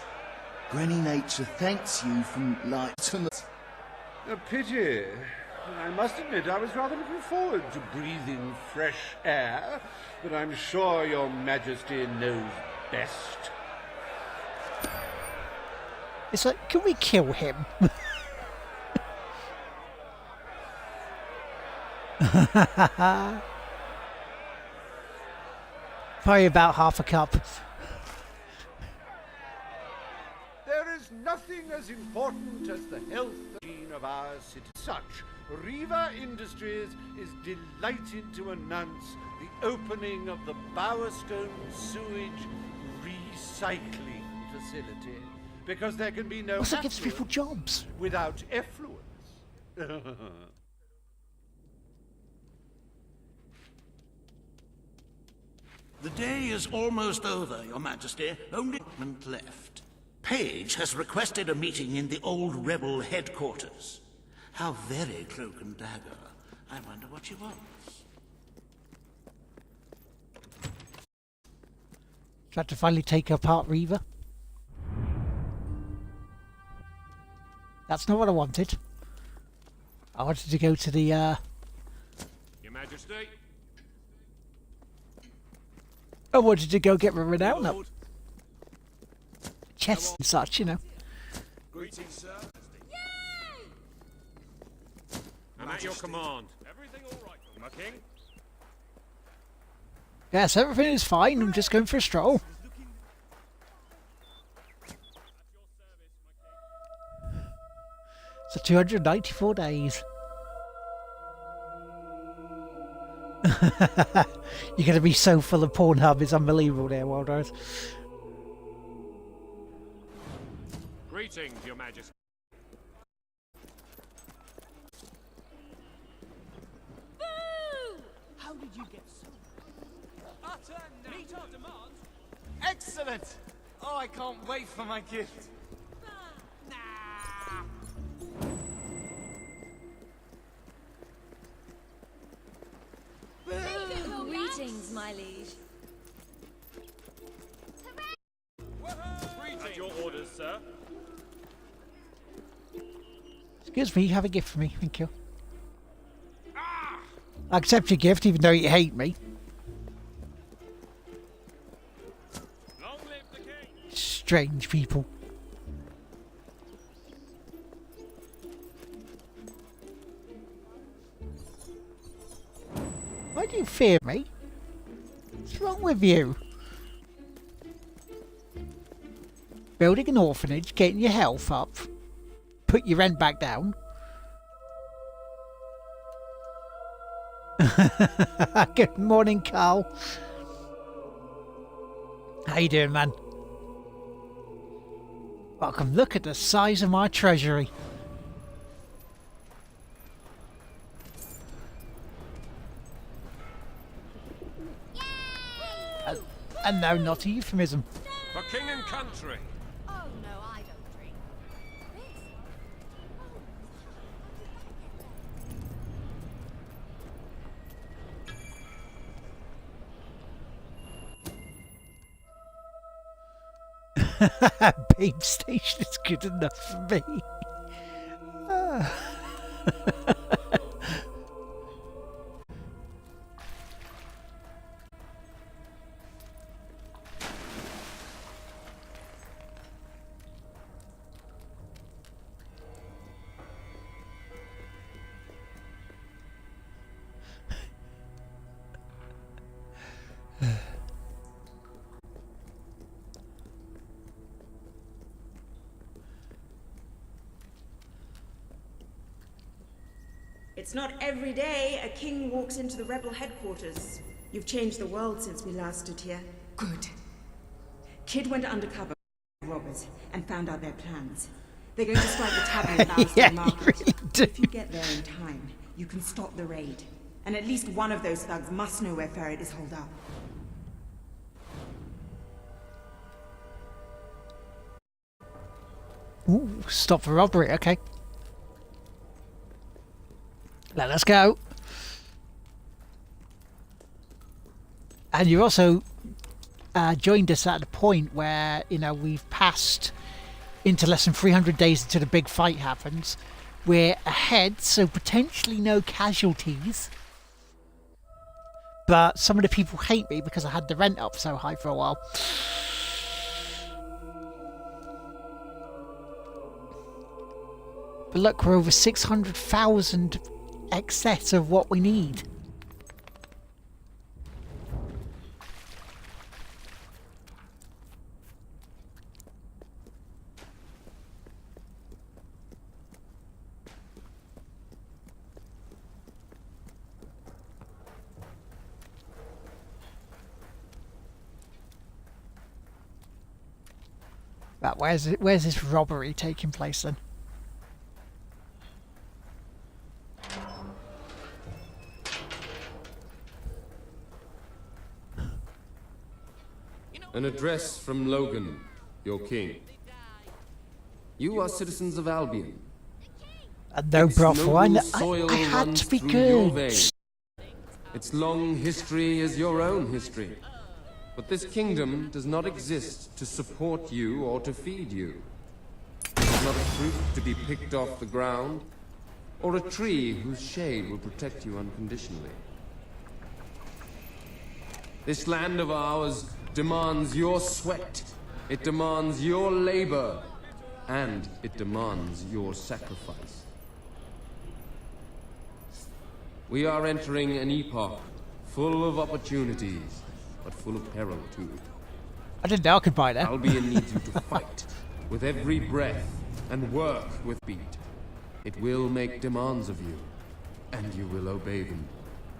Granny Nature thanks you from light to the... A pity. I must admit I was rather looking forward to breathing fresh air, but I'm sure your Majesty knows best. It's like, can we kill him? Probably about half a cup. There is nothing as important as the health of our city. Such, Riva Industries is delighted to announce the opening of the Bowerstone Sewage Recycling Facility, because there can be no What's that gives people affluence jobs? without effluence. The day is almost over, Your Majesty. Only a moment left. Page has requested a meeting in the old rebel headquarters. How very cloak and dagger. I wonder what she wants. Tried to finally take apart Reaver. That's not what I wanted. I wanted to go to the, Your Majesty. I wanted to go get my renown up. chests and such, you know. Greetings, sir. I'm at your command. Everything all right, my king? Yes, everything is fine. I'm just going for a stroll. So 294 days. You're going to be so full of Pornhub. It's unbelievable there, Wildrose. Greetings, your majesty. How did you get so... Utter meet our demands. Excellent! Oh, I can't wait for my gift. Greetings, my liege. At your orders, sir. Excuse me, you have a gift for me. Thank you. I accept your gift, even though you hate me. Long live the king. Strange people. Why do you fear me? What's wrong with you? Building an orphanage, getting your health up, put your rent back down. Good morning, Carl. How you doing, man? Welcome. Look at the size of my treasury. And no, not a euphemism. For king and country. Oh no, I don't drink. Babe station is good enough for me. It's not every day a king walks into the rebel headquarters. You've changed the world since we last stood here. Good. Kid went undercover with robbers and found out their plans. They're going to strike the tavern in Bowerstone Market. Really do. If you get there in time, you can stop the raid. And at least one of those thugs must know where Ferret is holed up. Ooh, stop the robbery, okay. Let us go. And you also joined us at a point where, you know, we've passed into less than 300 days until the big fight happens. We're ahead, so potentially no casualties. But some of the people hate me because I had the rent up so high for a while. But look, we're over 600,000 excess of what we need. But where's this robbery taking place then? An address from Logan, your king. You are citizens of Albion. No brothel. I Soil had runs to be through your good. veins. Its long history is your own history. But this kingdom does not exist to support you or to feed you. It is not a fruit to be picked off the ground, or a tree whose shade will protect you unconditionally. This land of ours demands your sweat, It demands your labor, and it demands your sacrifice. We are entering an epoch full of opportunities, but full of peril too. I didn't know I could buy that. Albion needs you to fight with every breath and work with beat. It will make demands of you, and you will obey them,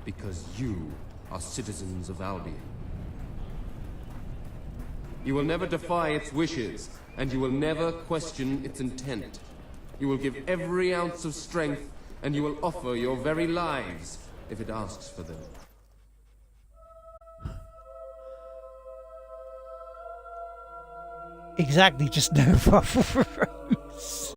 because you are citizens of Albion. You will never defy its wishes, and you will never question its intent. You will give every ounce of strength, and you will offer your very lives if it asks for them. Exactly, just no rules.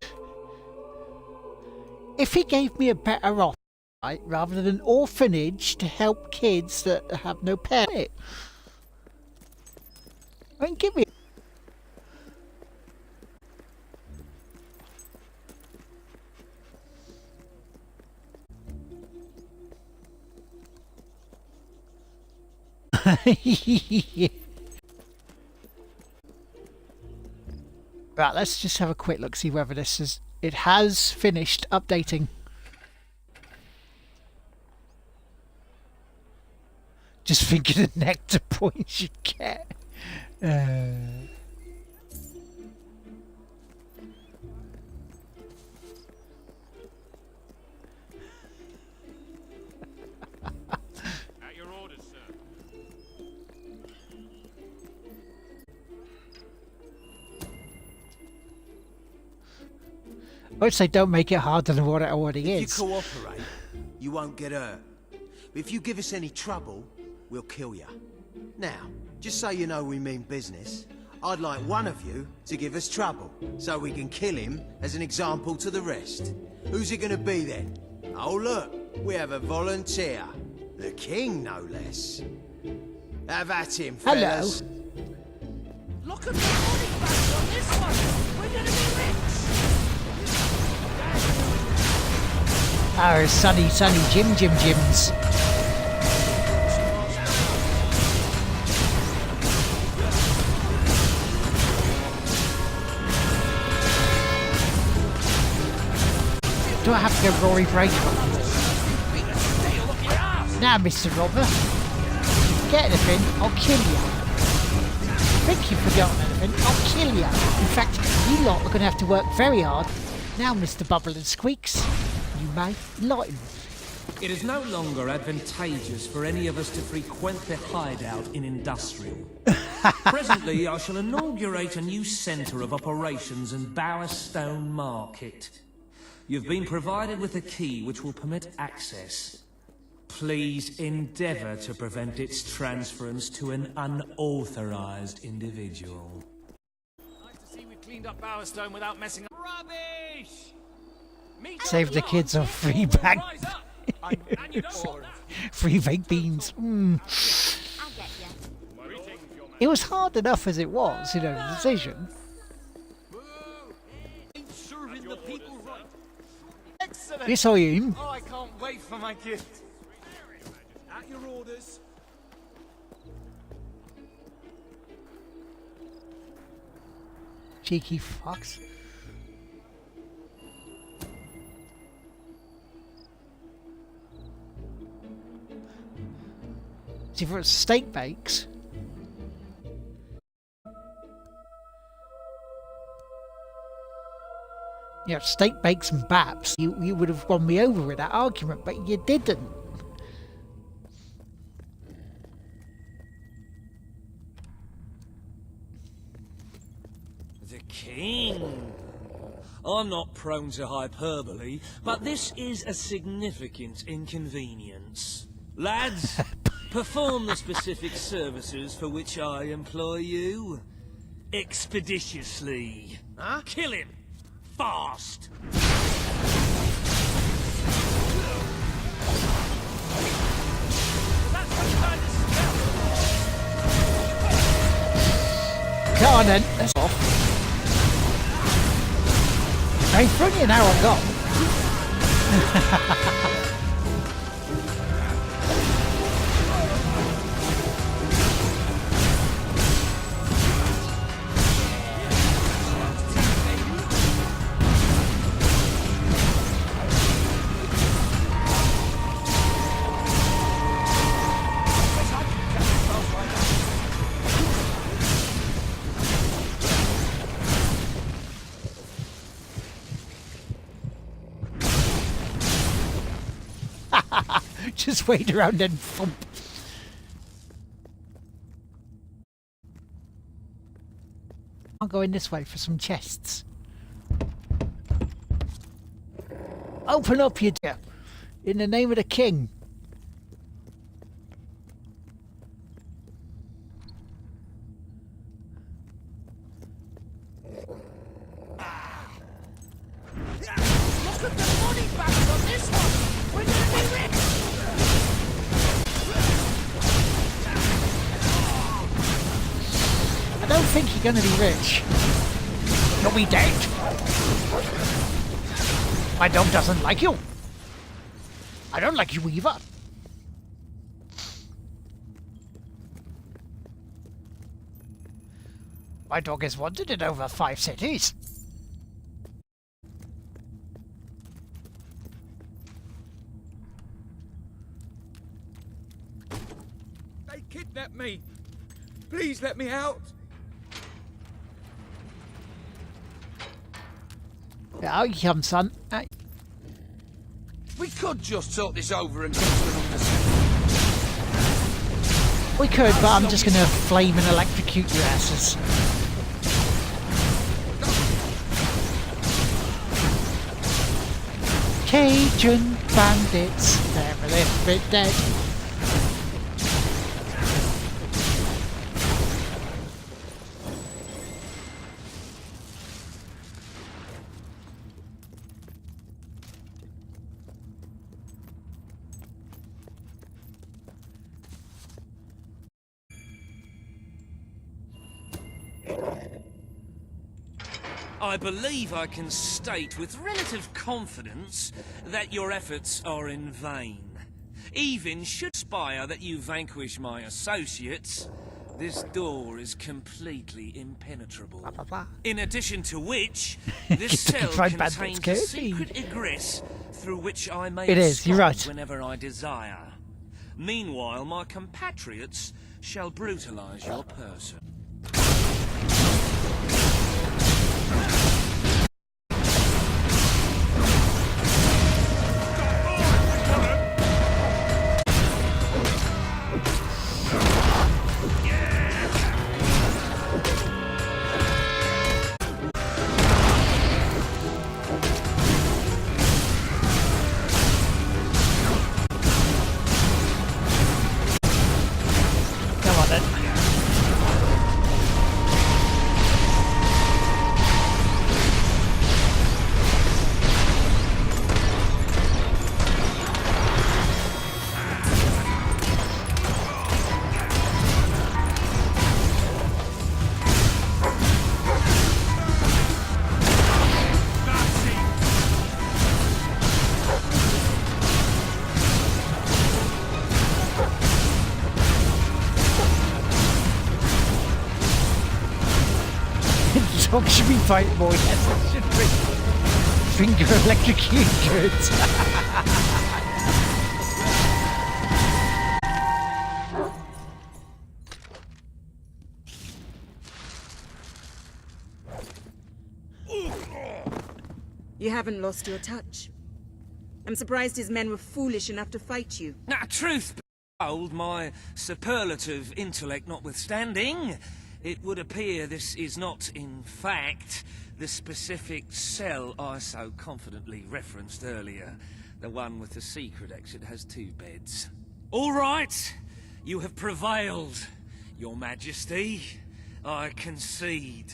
If he gave me a better offer, right, rather than an orphanage to help kids that have no parent, I mean, give me. Yeah. Right, let's just have a quick look, see whether this is... It has finished updating. Just thinking of nectar points you get. At your orders, sir. I would say don't make it harder than what it already is. If you cooperate, you won't get hurt. But if you give us any trouble, we'll kill you. Now, just so you know we mean business, I'd like one of you to give us trouble, so we can kill him as an example to the rest. Who's it gonna be then? Oh look, we have a volunteer. The king, no less. Have at him, fellas. Hello. Look at the money back on this one. We're gonna be rich. Oh, sunny Jims. Do I have to go Rory Break? Now, Mr. Robber, if you get anything, I'll kill you. Think you've forgotten anything, I'll kill you. In fact, you lot are going to have to work very hard. Now, Mr. Bubble and Squeaks, you may lighten. It is no longer advantageous for any of us to frequent the hideout in Industrial. Presently, I shall inaugurate a new centre of operations in Bowerstone Market. You've been provided with a key which will permit access. Please endeavour to prevent its transference to an unauthorised individual. Nice to see we've cleaned up Bowerstone without messing up. Rubbish! Save the kids on free bag. Free baked beans. It was hard enough as it was, the decision. Excellent. Yes, I am. Oh, I can't wait for my gift. At your orders. Cheeky fucks. See, for steak bakes. Yeah, steak bakes and baps. You would have won me over with that argument, but you didn't. The king. I'm not prone to hyperbole, but this is a significant inconvenience. Lads, perform the specific services for which I employ you. Expeditiously. Huh? Kill him. Fast. Come on then, let's off. I ain't thrown you now I've got. Just wait around and thump. I'm going this way for some chests. Open up, you dear. In the name of the king. Look at the money bags on this one! We're gonna be rich! I don't think you're gonna be rich. You'll be dead. My dog doesn't like you. I don't like you either. My dog is wanted in over 5 cities. They kidnapped me. Please let me out. Out you come, son. Out. We could just talk this over and get to an understanding. We could, but I'm just gonna flame and electrocute your asses. Cajun bandits, they're a little bit dead. I believe I can state with relative confidence that your efforts are in vain. Even should spire that you vanquish my associates, this door is completely impenetrable. In addition to which, this cell contains a secret egress through which I may escape whenever I desire. Meanwhile, my compatriots shall brutalize your person. Dog should be fighting more, yes, it should be. Finger electrocute goods. You haven't lost your touch. I'm surprised his men were foolish enough to fight you. Now, truth be told, my superlative intellect notwithstanding, it would appear this is not, in fact, the specific cell I so confidently referenced earlier. The one with the secret exit has 2 beds. All right, you have prevailed, Your Majesty. I concede.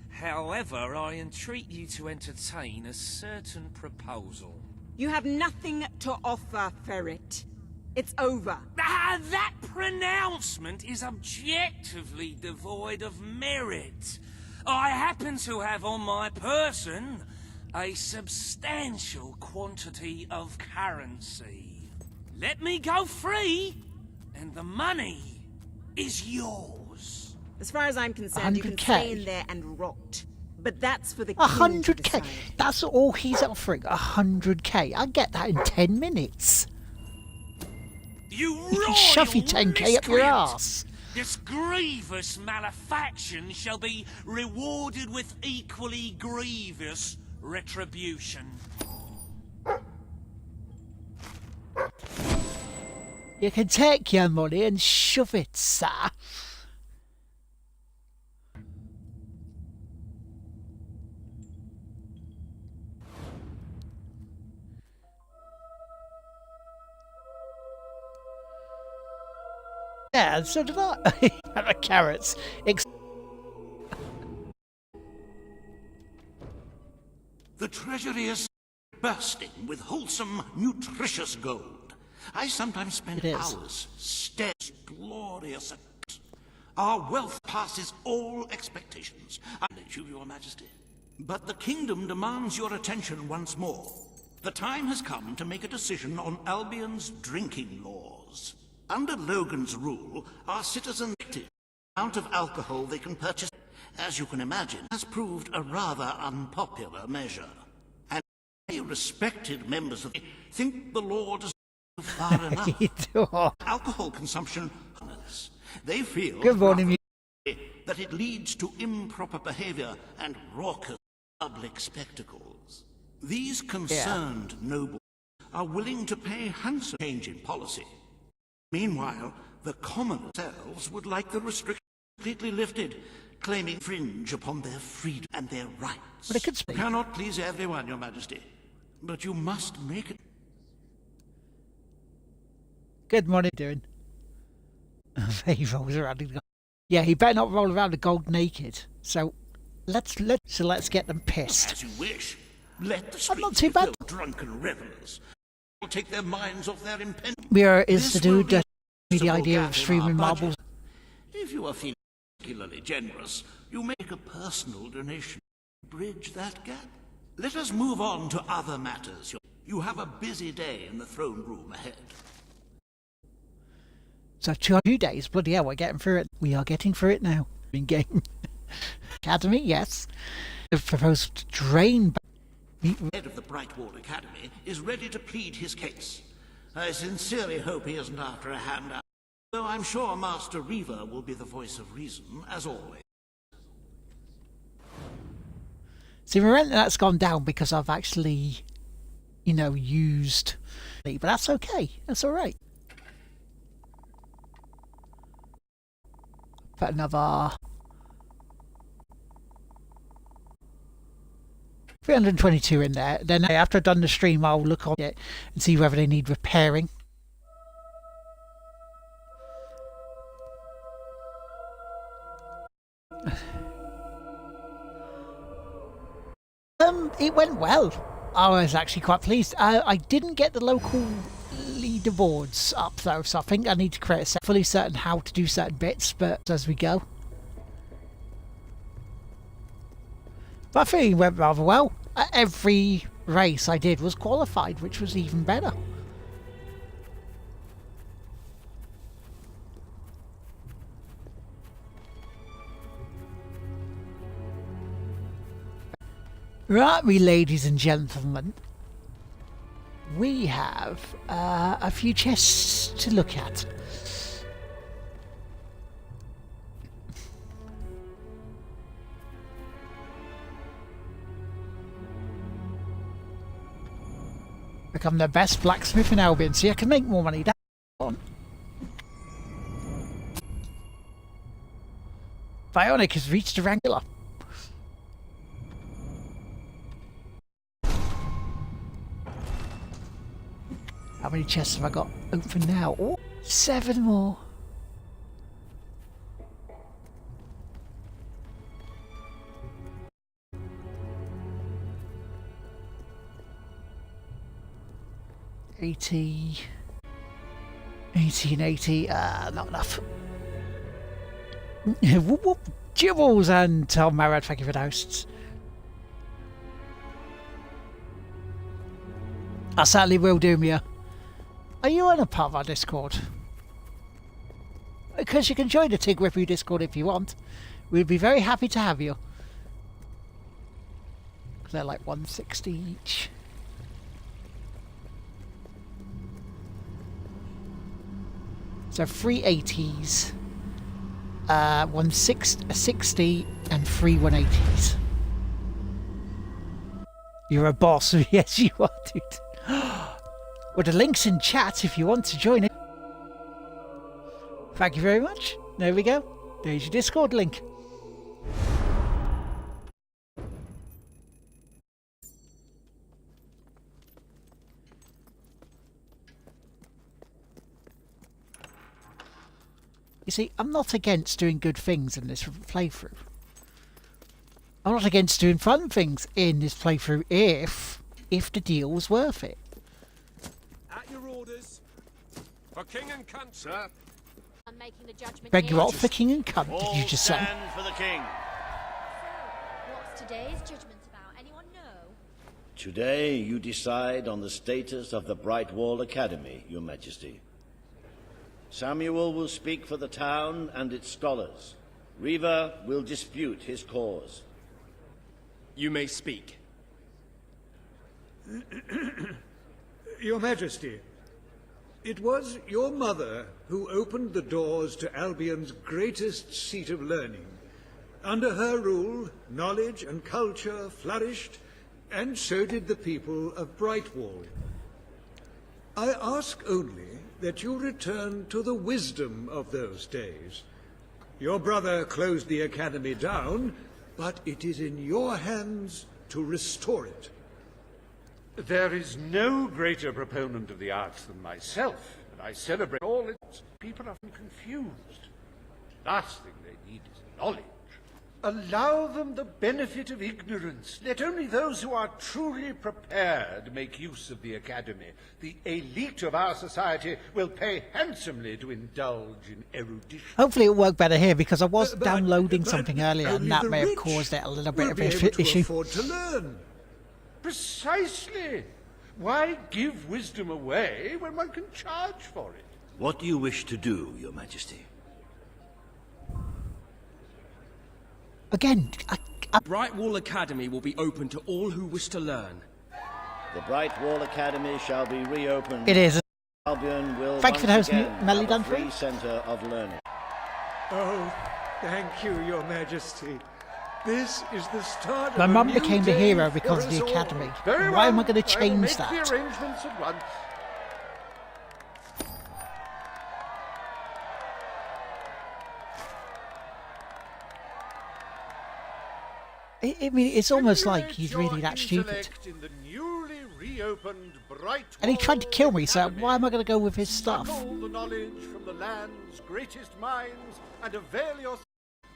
However, I entreat you to entertain a certain proposal. You have nothing to offer, Ferret. It's over. Ah, that pronouncement is objectively devoid of merit. I happen to have on my person a substantial quantity of currency. Let me go free, and the money is yours. As far as I'm concerned, you can 100K. stay in there and rot. But that's for the king to 100k. decide. That's all he's offering. 100k. I get that in 10 minutes. You can shove your 10k up your ass. This grievous malefaction shall be rewarded with equally grievous retribution. You can take your money and shove it, sir. Yeah, so did I. The carrots. The treasury is bursting with wholesome, nutritious gold. I sometimes spend hours staring at glorious accounts. Our wealth passes all expectations. I let you, Your Majesty. But the kingdom demands your attention once more. The time has come to make a decision on Albion's drinking laws. Under Logan's rule, our citizens the amount of alcohol they can purchase, as you can imagine, has proved a rather unpopular measure. And many respected members of the think the law does not go far enough. Alcohol consumption, they feel that it leads to improper behavior and raucous public spectacles. These concerned nobles are willing to pay handsome change in policy. Meanwhile, the commoners themselves would like the restrictions completely lifted, claiming fringe upon their freedom and their rights. But it could speak. Cannot please everyone, Your Majesty, but you must make it. Good morning, doing. He rolls around. Yeah, he better not roll around the gold naked. So let's get them pissed. As you wish. Let the I'm not streets too be bad. filled with drunken revelers. Will take their minds off their impending. Mira is the dude that This the will idea gather of streaming our marbles. budget. If you are feeling particularly generous, you make a personal donation to bridge that gap. Let us move on to other matters. You have a busy day in the throne room ahead. So 2 days, bloody hell, we're getting through it. We are getting through it now. In game. Academy, yes. The proposed drain. The head of the Brightwall Academy is ready to plead his case. I sincerely hope he isn't after a handout, though I'm sure Master Reaver will be the voice of reason, as always. See, my rent that's gone down because I've actually, used. But that's okay. That's all right. Put another 322 in there. Then after I've done the stream, I'll look on it and see whether they need repairing. It went well. I was actually quite pleased. I didn't get the local leaderboards up though, so I think I need to create a set. Fully certain how to do certain bits, but as we go. But I think it went rather well. Every race I did was qualified, which was even better. Right, me ladies and gentlemen, we have a few chests to look at. Become the best blacksmith in Albion, so I can make more money. That's on. Bionic has reached a Wrangler. How many chests have I got open now? Oh, 7 more. $80 and 80, not enough. Whoop whoop, Jibbles and Tom Marad, thank you for the hosts. I certainly will do, Mia. Are you on a part of our Discord? Because you can join the Tig Review Discord if you want. We'd be very happy to have you. They're like 160 each. So 3 80s, 160 and 3 180s. You're a boss, yes you are, dude. Well, the link's in chat if you want to join it. Thank you very much. There we go. There's your Discord link. You see, I'm not against doing good things in this playthrough. I'm not against doing fun things in this playthrough if the deal was worth it. At your orders. For king and country. Sir. I'm making the judgment. Beg you all for king and cunt, did you just say? Stand for the king. So, what's today's judgment about? Anyone know? Today you decide on the status of the Bright Wall Academy, Your Majesty. Samuel will speak for the town and its scholars. Riva will dispute his cause. You may speak. Your Majesty, it was your mother who opened the doors to Albion's greatest seat of learning. Under her rule, knowledge and culture flourished, and so did the people of Brightwall. I ask only that you return to the wisdom of those days. Your brother closed the academy down, but it is in your hands to restore it. There is no greater proponent of the arts than myself, and I celebrate all its people often confused. Last thing they need is knowledge. Allow them the benefit of ignorance. Let only those who are truly prepared make use of the academy. The elite of our society will pay handsomely to indulge in erudition. Hopefully it'll work better here, because I was downloading something earlier and that may have caused it a little bit of an issue. Afford to learn. Precisely. Why give wisdom away when one can charge for it? What do you wish to do, Your Majesty? Again, Bright Wall Academy will be open to all who wish to learn. The Bright Wall Academy shall be reopened. It is. Albion will Thank you for the host, once again Melly have a Dunfrey. free centre of learning. Oh, thank you, Your Majesty. This is the start of My a mum new became the day hero because for of the us all. academy. Very Why am I well. going to will change make that? the arrangements at once. I mean, it's almost like he's really that stupid. In the newly reopened Bright And he tried to kill me, so Academy. why am I going to go with his stuff? Suckle the knowledge from the land's greatest minds and avail yourself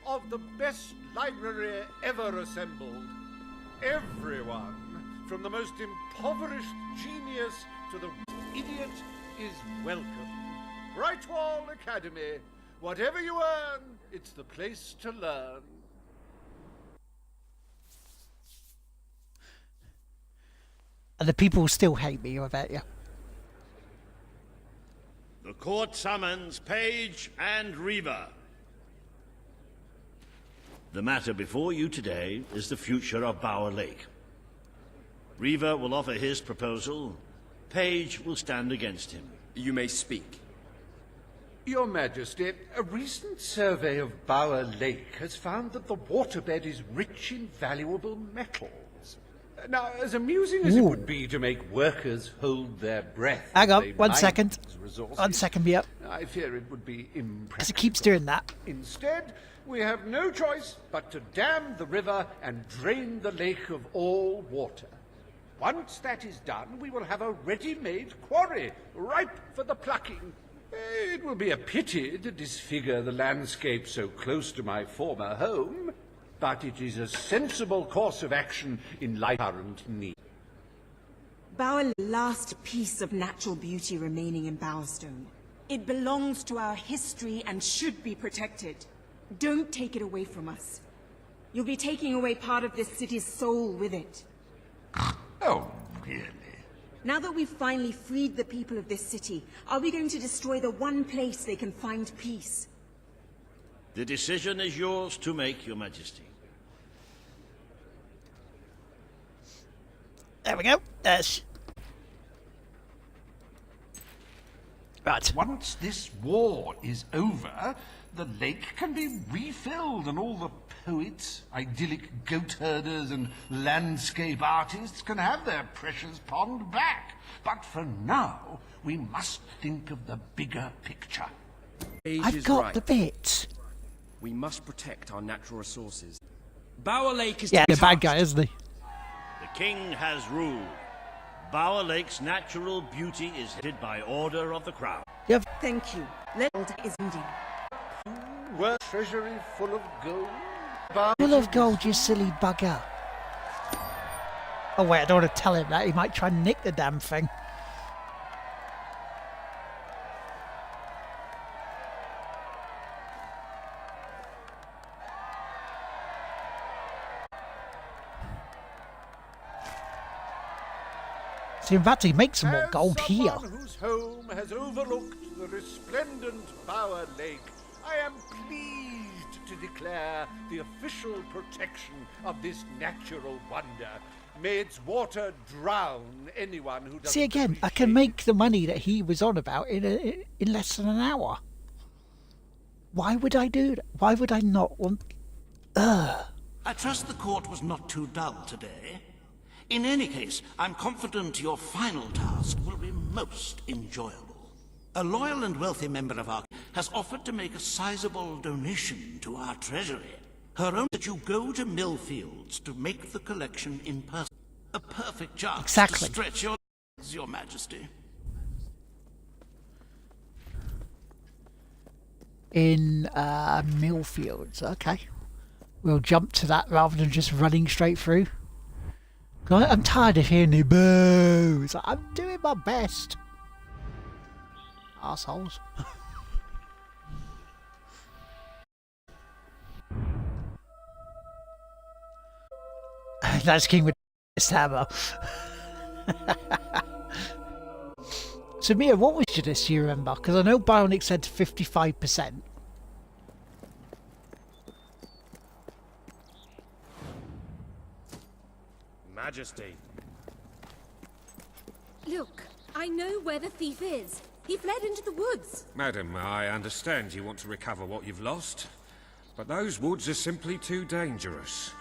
of the best library ever assembled. Everyone, from the most impoverished genius to the idiot, is welcome. Brightwall Academy. Whatever you earn, it's the place to learn. And the people still hate me, I bet you. The court summons Page and Riva. The matter before you today is the future of Bower Lake. Riva will offer his proposal. Page will stand against him. You may speak. Your Majesty, a recent survey of Bower Lake has found that the waterbed is rich in valuable metals. Now, as amusing as it would be to make workers hold their breath... Hang as on, they one mine second. these resources, 1 second, yep. I fear it would be impractical. Because it keeps doing that. Instead, we have no choice but to dam the river and drain the lake of all water. Once that is done, we will have a ready-made quarry, ripe for the plucking. It will be a pity to disfigure the landscape so close to my former home, but it is a sensible course of action in light of current need. Bower, last piece of natural beauty remaining in Bowerstone. It belongs to our history and should be protected. Don't take it away from us. You'll be taking away part of this city's soul with it. Oh, really? Now that we've finally freed the people of this city, are we going to destroy the one place they can find peace? The decision is yours to make, Your Majesty. There we go. Right. Once this war is over, the lake can be refilled and all the poets, idyllic goat herders and landscape artists can have their precious pond back. But for now, we must think of the bigger picture. Age I've is got right. the bit. We must protect our natural resources. Bower Lake is Yeah, to the be bad touched. guy, isn't he? The king has ruled. Bower Lake's natural beauty is hid by order of the crown. Yep. Thank you. Lord is ending. Well, treasury full of gold. Full of gold, you silly bugger. Oh wait, I don't want to tell him that. He might try and nick the damn thing. See, in fact, he makes some more gold here. Someone whose home has overlooked the resplendent Bower Lake, I am pleased to declare the official protection of this natural wonder. May its water drown anyone who doesn't. See, again, I can make the money that he was on about in less than an hour. Why would I do that? Why would I not want... I trust the court was not too dull today. In any case, I'm confident your final task will be most enjoyable. A loyal and wealthy member of our has offered to make a sizable donation to our treasury. Her own that you go to Millfields to make the collection in person. A perfect chance to stretch your legs, Your Majesty. In Millfields, okay. We'll jump to that rather than just running straight through. I'm tired of hearing the boos. I'm doing my best. Arseholes. That's King with his hammer. So Mia, what was your this, do you remember? Because I know Bionic said 55%. Majesty. Look, I know where the thief is. He fled into the woods. Madam, I understand you want to recover what you've lost, but those woods are simply too dangerous.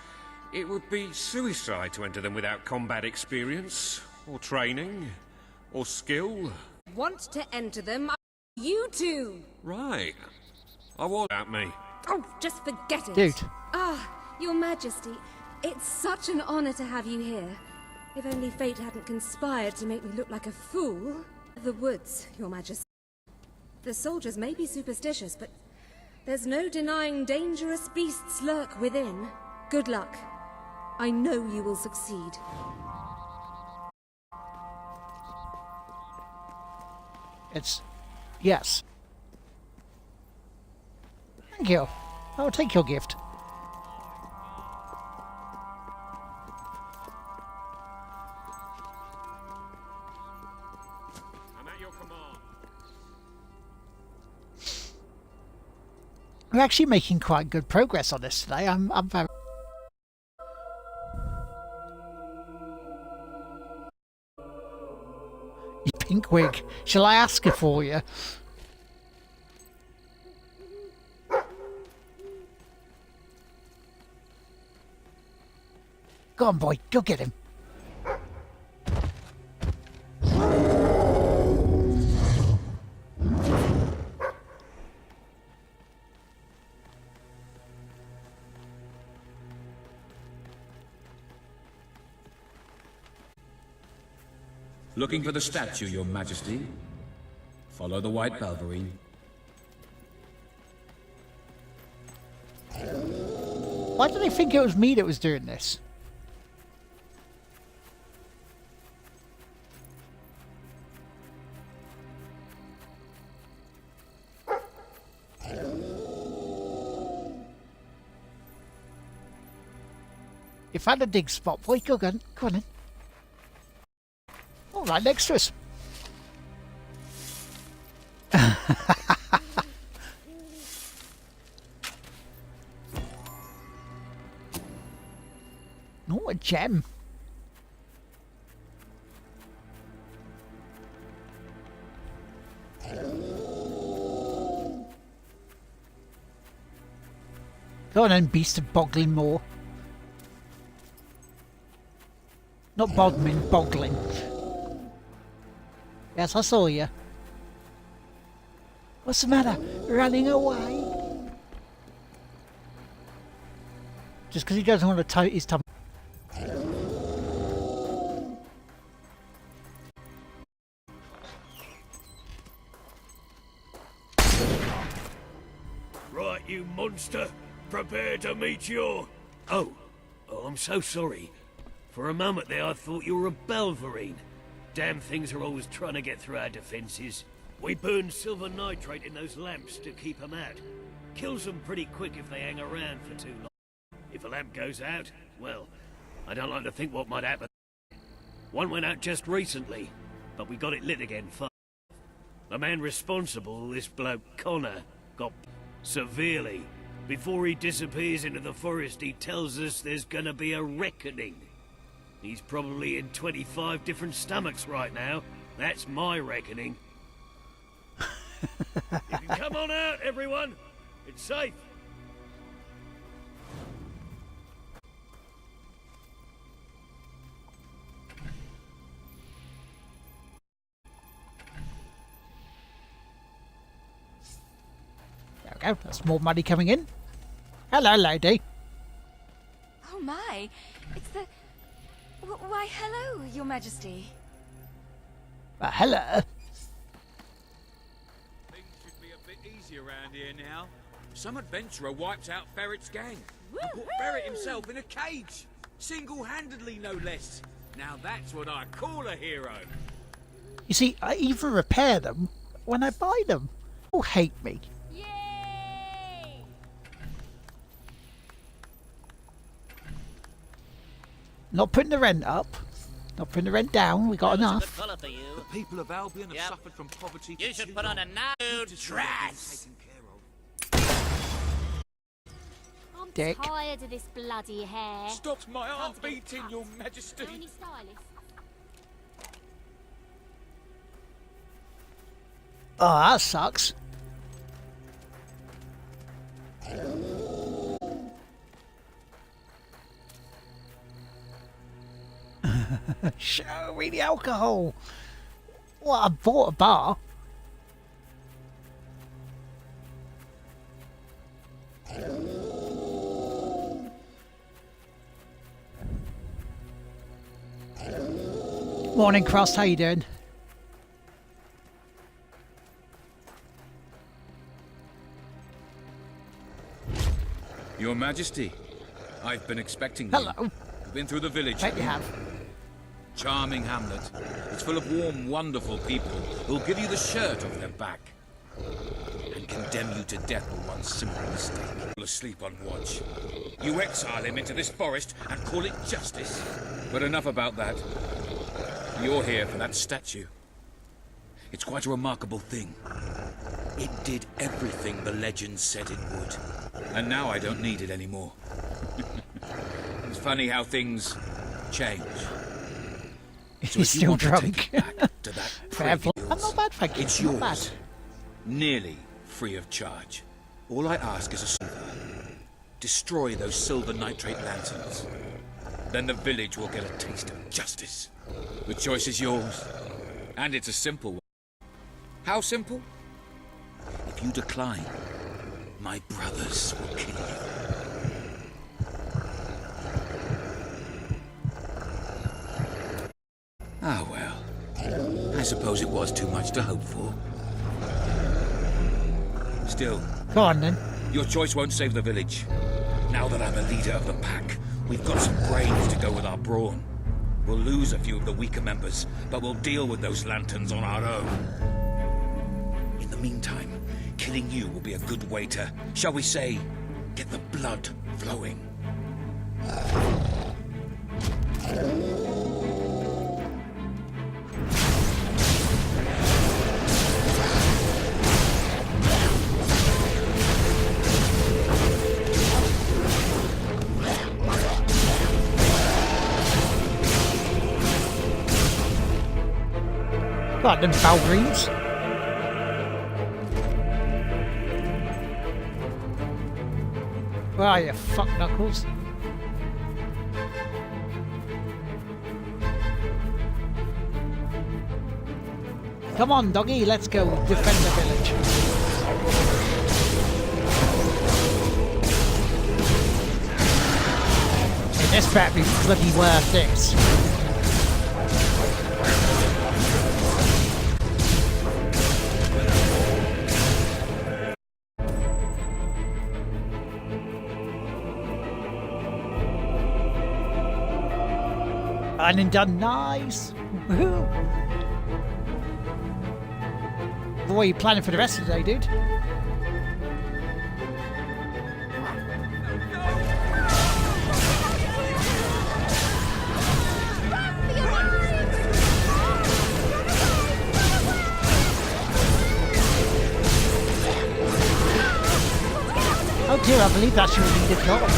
It would be suicide to enter them without combat experience, or training, or skill. Want to enter them? You two! Right. I was at me. Oh, just forget it. Dude. Ah, Your Majesty, it's such an honor to have you here. If only fate hadn't conspired to make me look like a fool. The woods, Your Majesty. The soldiers may be superstitious, but there's no denying dangerous beasts lurk within. Good luck. I know you will succeed. It's... yes. Thank you. I will take your gift. I'm at your command. We're actually making quite good progress on this today. I'm very... You pink wig. Shall I ask her for you? Go on, boy. Go get him. Looking for the statue, Your Majesty. Follow the white Balverine. Why did they think it was me that was doing this? You found a dig spot, boy. Go on. Go on in. Oh, right next to us. Oh, a gem. Go on then, beast of boggling more. Not Bodmin, boggling. Yes, I saw you. What's the matter? Running away? Just because he doesn't want to tote his tummy. Right, you monster. Prepare to meet your... Oh, I'm so sorry. For a moment there I thought you were a Belverine. Damn things are always trying to get through our defences. We burn silver nitrate in those lamps to keep them out. Kills them pretty quick if they hang around for too long. If a lamp goes out, well, I don't like to think what might happen. One went out just recently, but we got it lit again fast. The man responsible, this bloke Connor, got severely. Before he disappears into the forest, he tells us there's gonna be a reckoning. He's probably in 25 different stomachs right now. That's my reckoning. You can come on out, everyone. It's safe. There we go. That's more money coming in. Hello, lady. Oh my, it's the... Why, hello, Your Majesty. Hello. Things should be a bit easier around here now. Some adventurer wipes out Ferret's gang and put Ferret himself in a cage. Single-handedly, no less. Now that's what I call a hero. You see, I even repair them when I buy them. People hate me. Not putting the rent up. Not putting the rent down. We got enough. The people of Albion have suffered from poverty. You should put on a new dress. I'm Dick. tired of this bloody hair. Stop my arm beating, Your Majesty. Any stylist? Oh, that sucks. Show me the alcohol. Well, I bought a bar. Morning, Cross. How you doing? Your Majesty, I've been expecting you. Hello. I've been through the village. Bet you have. Charming hamlet. It's full of warm, wonderful people who'll give you the shirt off their back and condemn you to death for one simple mistake. Asleep on watch. You exile him into this forest and call it justice. But enough about that. You're here for that statue. It's quite a remarkable thing. It did everything the legends said it would. And now I don't need it anymore. It's funny how things change. So He's if you still want drunk. to take it back to that Fair play. privy I'm not bad, thank you. it's Not yours. bad. Nearly free of charge. All I ask is a silver. Destroy those silver nitrate lanterns. Then the village will get a taste of justice. The choice is yours. And it's a simple one. How simple? If you decline, my brothers will kill you. Ah, well. I suppose it was too much to hope for. Still, Go on then. your choice won't save the village. Now that I'm a leader of the pack, we've got some brains to go with our brawn. We'll lose a few of the weaker members, but we'll deal with those lanterns on our own. In the meantime, killing you will be a good way to, shall we say, get the blood flowing. Right, them Balgreens. Where are you, fuck knuckles? Come on, doggy, let's go defend the village. better be bloody worth this. And done, nice. Woohoo! What are you planning for the rest of the day, dude? Oh dear, I believe that's your leader goal.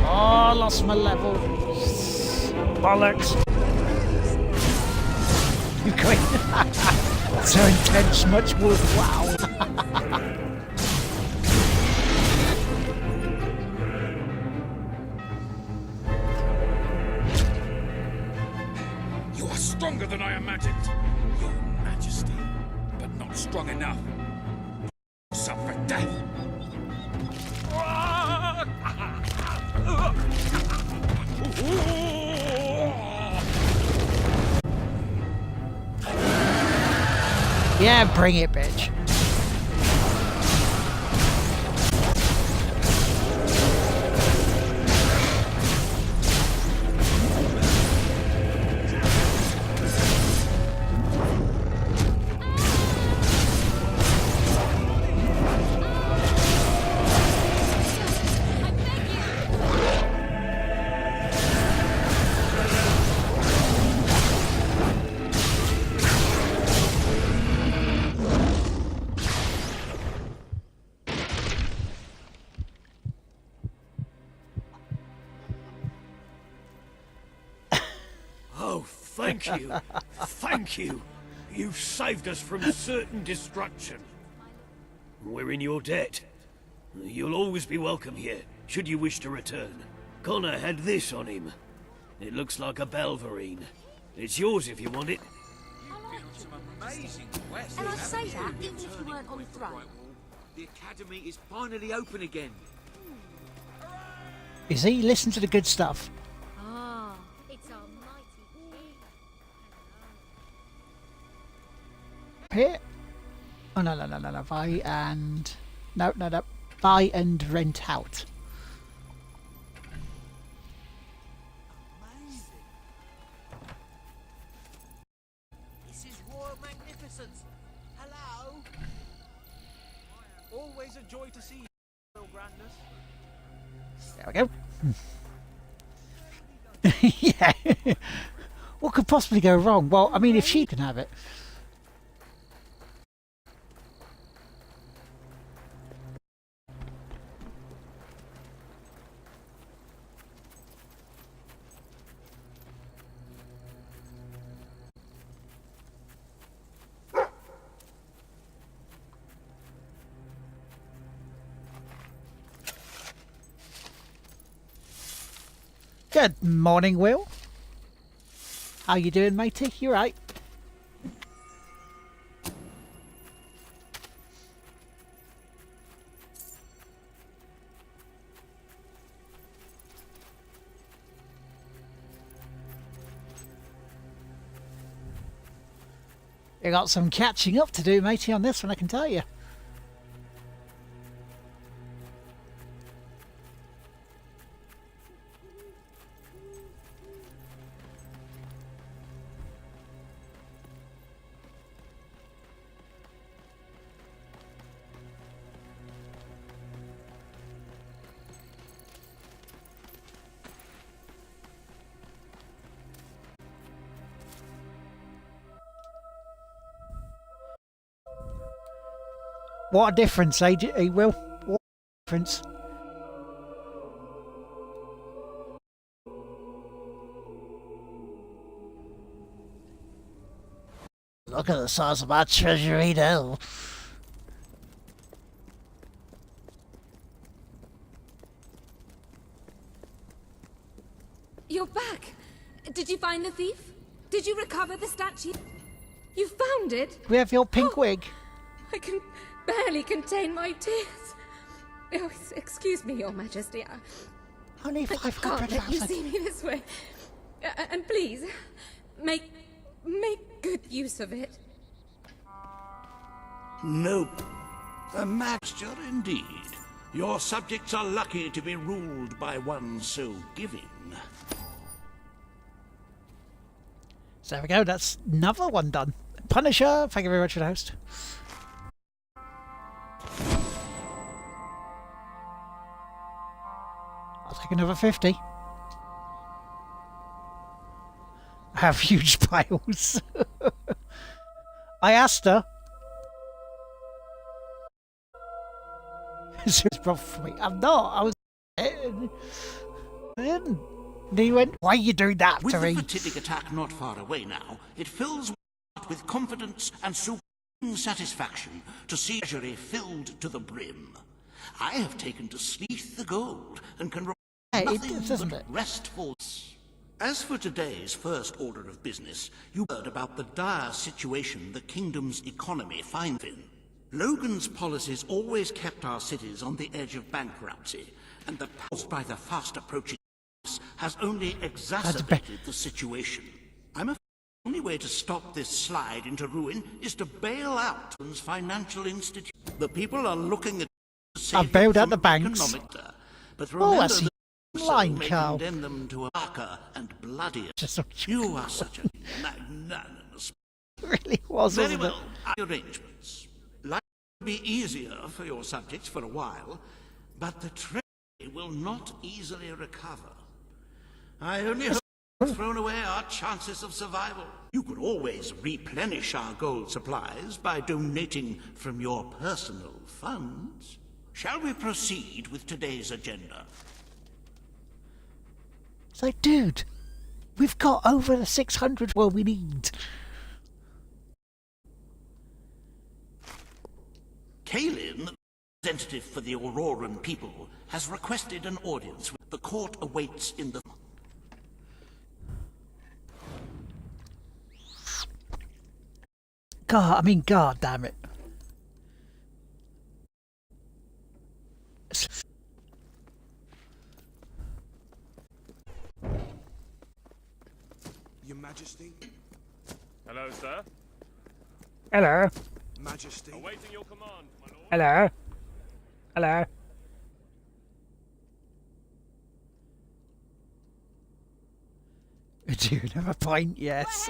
Oh, I lost my level. Bollocks. You're going so intense, much more. Wow. You are stronger than I imagined, Your Majesty, but not strong enough. Suffer death. Yeah, bring it, bitch. Oh, thank you. Thank you. You've saved us from certain destruction. We're in your debt. You'll always be welcome here, should you wish to return. Connor had this on him. It looks like a Belverine. It's yours if you want it. And I say that even if you weren't on the throne. The academy is finally open again. Is he? Listen to the good stuff. Ah, it's our mighty king. Here? Oh, no. Buy and... No. Buy and rent out. This is royal magnificence. Hello? Always a joy to see you, royal grandness. There we go. Yeah. What could possibly go wrong? Well, I mean, if she can have it. Good morning, Will. How you doing, matey? You right? You got some catching up to do, matey, on this one, I can tell you. What a difference, eh, Will? What a difference. Look at the size of my treasury now. find the thief? Did you recover the statue? You found it? We have your pink wig. I can barely contain my tears. Oh, excuse me, Your Majesty. Only I can't let you see me this way. And please, make good use of it. Nope. A master indeed. Your subjects are lucky to be ruled by one so giving. So there we go, that's another one done. Punisher, thank you very much for the host. I'll take another 50. I have huge piles. I asked her. Serious problem for me. I'm not. I was. I didn't. And he went, "Why are you doing that With to me?" the fatigue attack not far away now, it fills one with confidence and supreme satisfaction to see treasury filled to the brim. I have taken to Sleeth the Gold and can report nothing but restful. As for today's first order of business, you heard about the dire situation the kingdom's economy finds in. Logan's policies always kept our cities on the edge of bankruptcy, and the pause by the fast approaching has only exacerbated the situation. I'm afraid the only way to stop this slide into ruin is to bail out financial institutions. The people are looking at I've bailed out the banks. But Oh, remember I see. that Line, may Carl. condemn them to a darker and bloodier. You are such a magnanimous. Really was, Very wasn't well. Arrangements. Life will be easier for your subjects for a while, but the treasury will not easily recover. I only hope we've thrown away our chances of survival. You could always replenish our gold supplies by donating from your personal funds. Shall we proceed with today's agenda? It's like, dude, we've got over the 600 well we need. Kalin, the representative for the Auroran people, has requested an audience with the court awaits in the... God damn it. Your Majesty? Hello, sir. Hello. Majesty? Awaiting your command, my lord. Hello. Hello. Do you have a pint? Yes.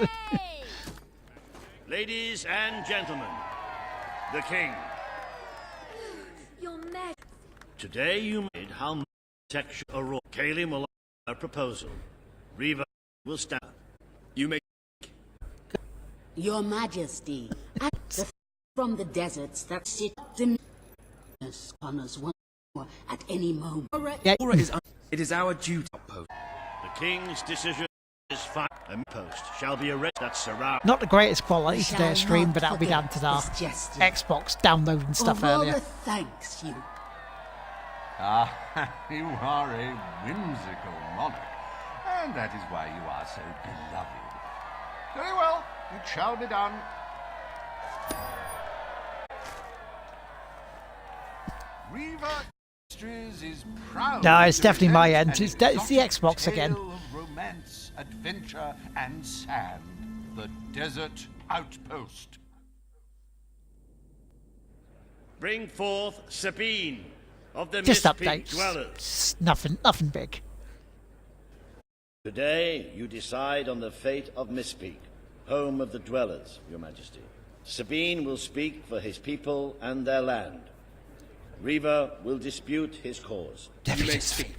Ladies and gentlemen, the king. Your Majesty. Today you made how much protection Aurora. Kalin will a proposal. Riva will stand. You may. Your Majesty, from the deserts that sit in on us once more at any moment. Yeah. It is our duty. The king's decision is fine. A post shall be arrested that surround. Not the greatest quality Shall today stream, not but that'll be down to our forget this gesture. Xbox downloading stuff Aurora earlier. thanks you. Ah, you are a whimsical monarch, and that is why you are so beloved. Very well, it shall be done. Riva Industries is proud. No, it's to definitely my present end. an It's the exotic Xbox again. tale of romance, adventure, and sand. The Desert Outpost. Bring forth Sabine of the Just Mist Peak updates. dwellers. It's nothing big. Today you decide on the fate of Mistpeak, home of the dwellers, Your Majesty. Sabine will speak for his people and their land. Riva will dispute his cause. You may speak.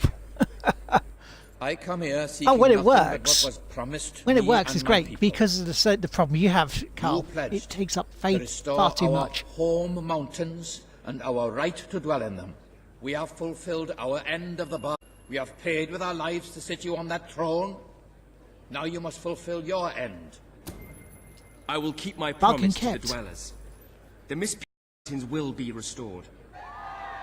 I come here seeking Oh, when it nothing but works. what was promised When it me works, and it's my great people. because of the problem you have, Carl. pledged It takes up to restore far too our much. home mountains and our right to dwell in them. We have fulfilled our end of the bargain. We have paid with our lives to sit you on that throne. Now you must fulfill your end. I will keep my Bargain promise to kept. the dwellers. The Mist Mountains will be restored.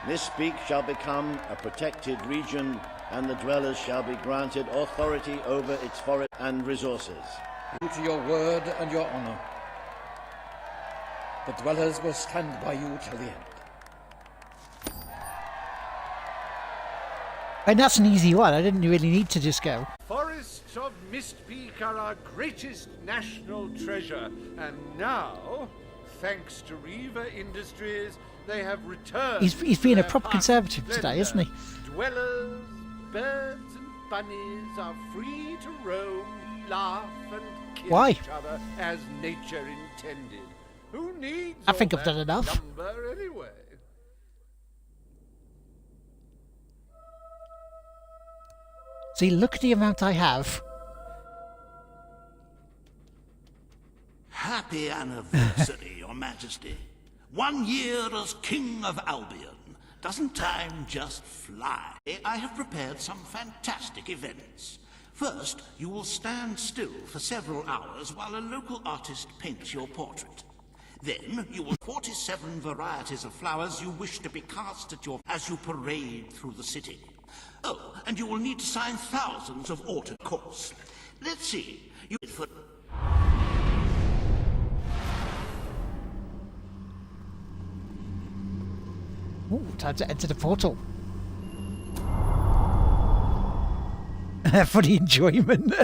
Mistpeak shall become a protected region and the dwellers shall be granted authority over its forest and resources. Due to your word and your honor, the dwellers will stand by you till the end. And that's an easy one. I didn't really need to just go. Forests of Mistpeak are our greatest national treasure, and now, thanks to Riva Industries, they have returned. He's being a proper conservative today, isn't he? Dwellers, birds, and bunnies are free to roam, laugh, and kill each other as nature intended. Who needs I think all I've done that enough. lumber anyway? See, look at the amount I have. Happy anniversary, Your Majesty. 1 year as King of Albion. Doesn't time just fly? I have prepared some fantastic events. First, you will stand still for several hours while a local artist paints your portrait. Then, you will 47 varieties of flowers you wish to be cast at as you parade through the city. Oh, and you will need to sign thousands of ordered course. Let's see. You for Ooh, time to enter the portal. For the enjoyment.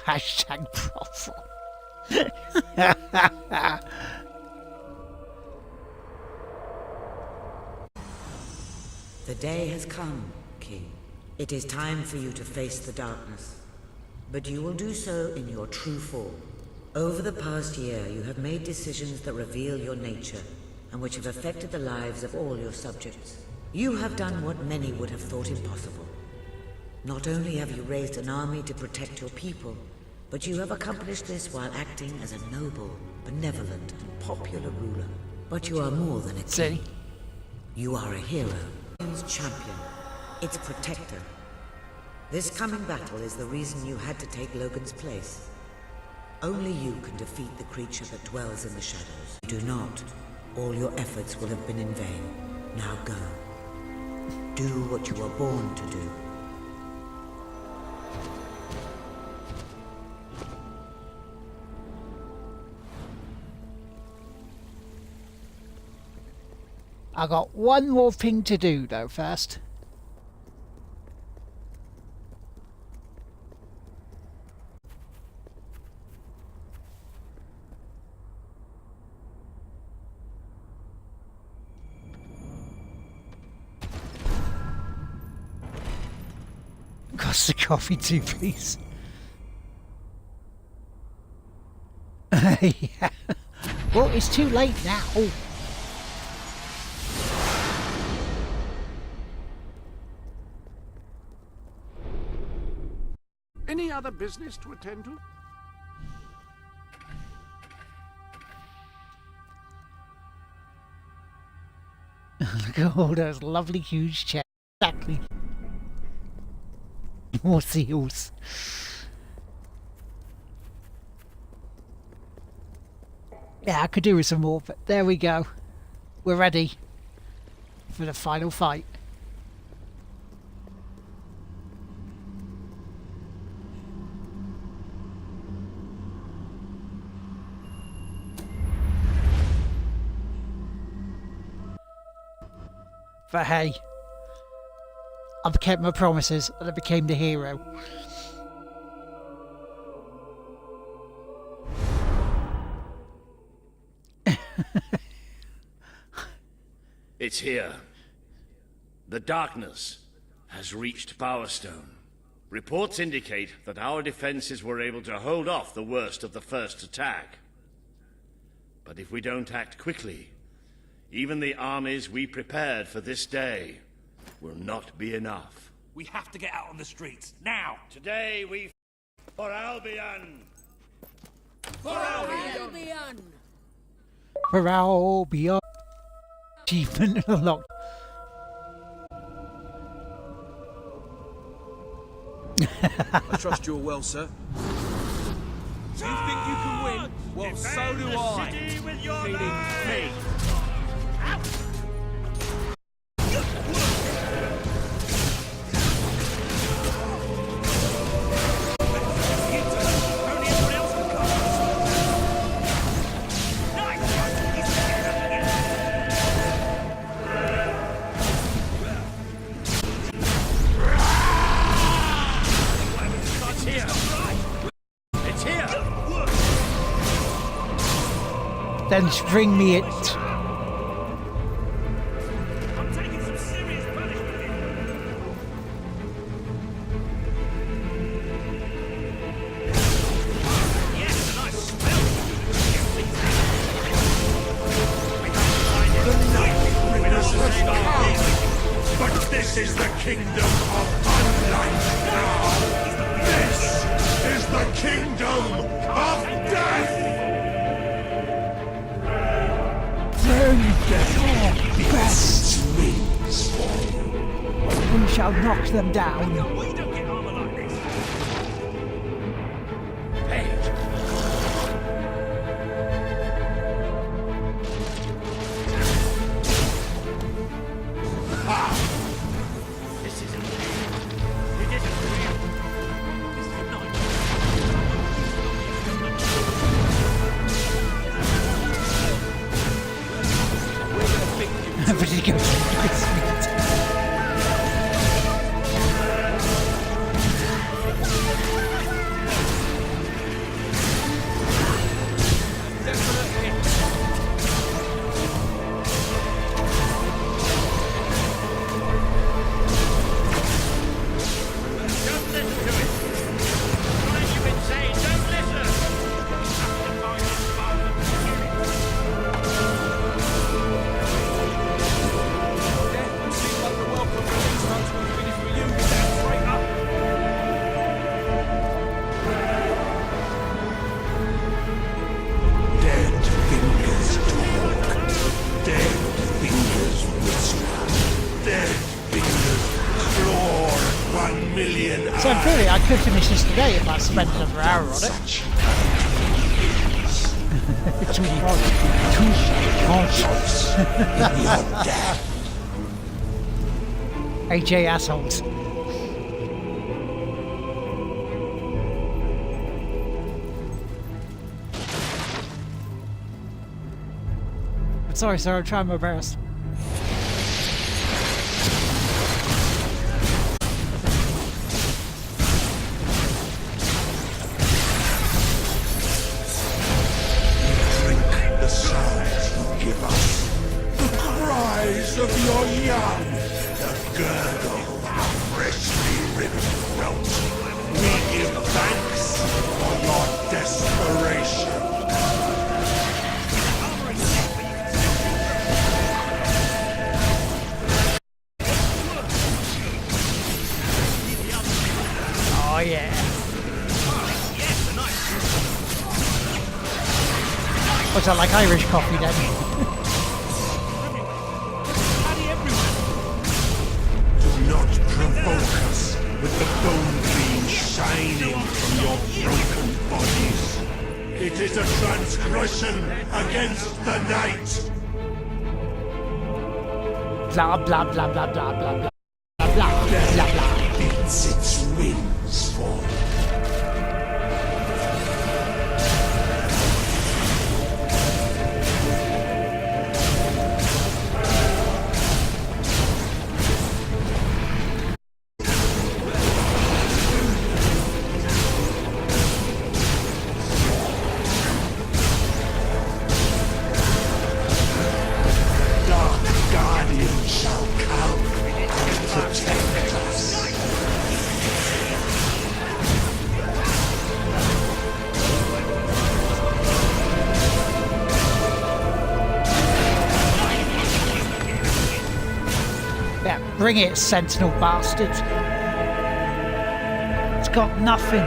Hashtag brothel. The day has come, King. It is time for you to face the darkness. But you will do so in your true form. Over the past year, you have made decisions that reveal your nature, and which have affected the lives of all your subjects. You have done what many would have thought impossible. Not only have you raised an army to protect your people, but you have accomplished this while acting as a noble, benevolent, and popular ruler. But you are more than a king. You are a hero. Its champion, its protector. This coming battle is the reason you had to take Logan's place. Only you can defeat the creature that dwells in the shadows. Do not. All your efforts will have been in vain. Now go. Do what you were born to do. I got one more thing to do though first. Cost the coffee too, please. Yeah. Well, it's too late now. Any other business to attend to? Look at all those lovely huge chairs. Exactly. More seals. Yeah, I could do with some more, but there we go. We're ready for the final fight. But hey, I've kept my promises and I became the hero. It's here. The darkness has reached Bowerstone. Reports indicate that our defenses were able to hold off the worst of the first attack. But if we don't act quickly, even the armies we prepared for this day will not be enough. We have to get out on the streets, now! Today we for Albion! For Albion! For Albion! Achievement unlocked. I trust you're well, sir. You think you can win? Well, so do I. Meaning me. Then bring me it. I'm taking some serious punishment here. Yes, a nice smell. But this is the kingdom of unlife now! This is the kingdom of death! Burn their best. We shall knock them down. We don't get armor like this. This isn't real. It isn't real. This is not. But he goes Don't listen to it. What have you been saying? Don't listen. You have to find this father and kill him. Death would seem like the welcome release once we finish with you, that traitor. Dead fingers talk. Dead fingers whisper. Dead fingers claw 1 million eyes. So in theory, I could finish this today if I spent another hour on it. It's really hard. AJ assholes. Sorry, sir, I'm trying my best. The sounds you give us. The cries of your young. The gurgle of freshly ripped throat. We give thanks for your desperation. Oh yeah. What's that, like Irish coffee then? Do not provoke us with the bone gleam shining from your broken bodies. It is a transgression against the night. Blah blah blah blah blah blah blah blah blah blah blah. Beats its wings for. Bring it, sentinel bastards. It's got nothing.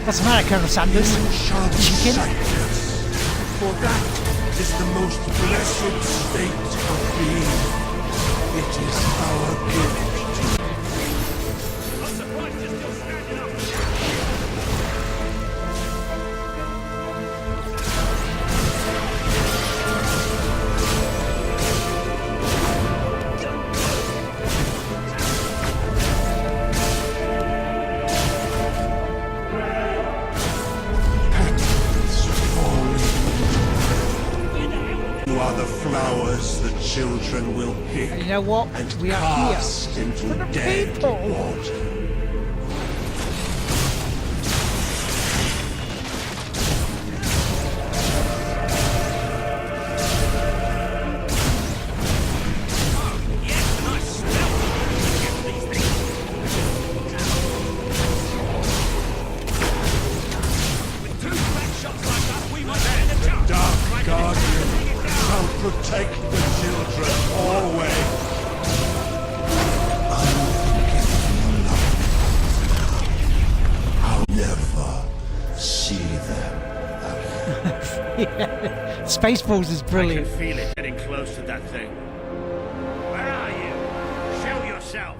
What's the matter, Colonel Sanders? Chicken? For that is the most blessed state of being. It is our gift. I'm surprised you're still standing up. You are the flowers the children will pick. And you know what? And We are cast here into for the dead people. water. Protect the children always. I'll never see them Yeah. Spaceballs is brilliant. I can feel it getting close to that thing. Where are you? Show yourself.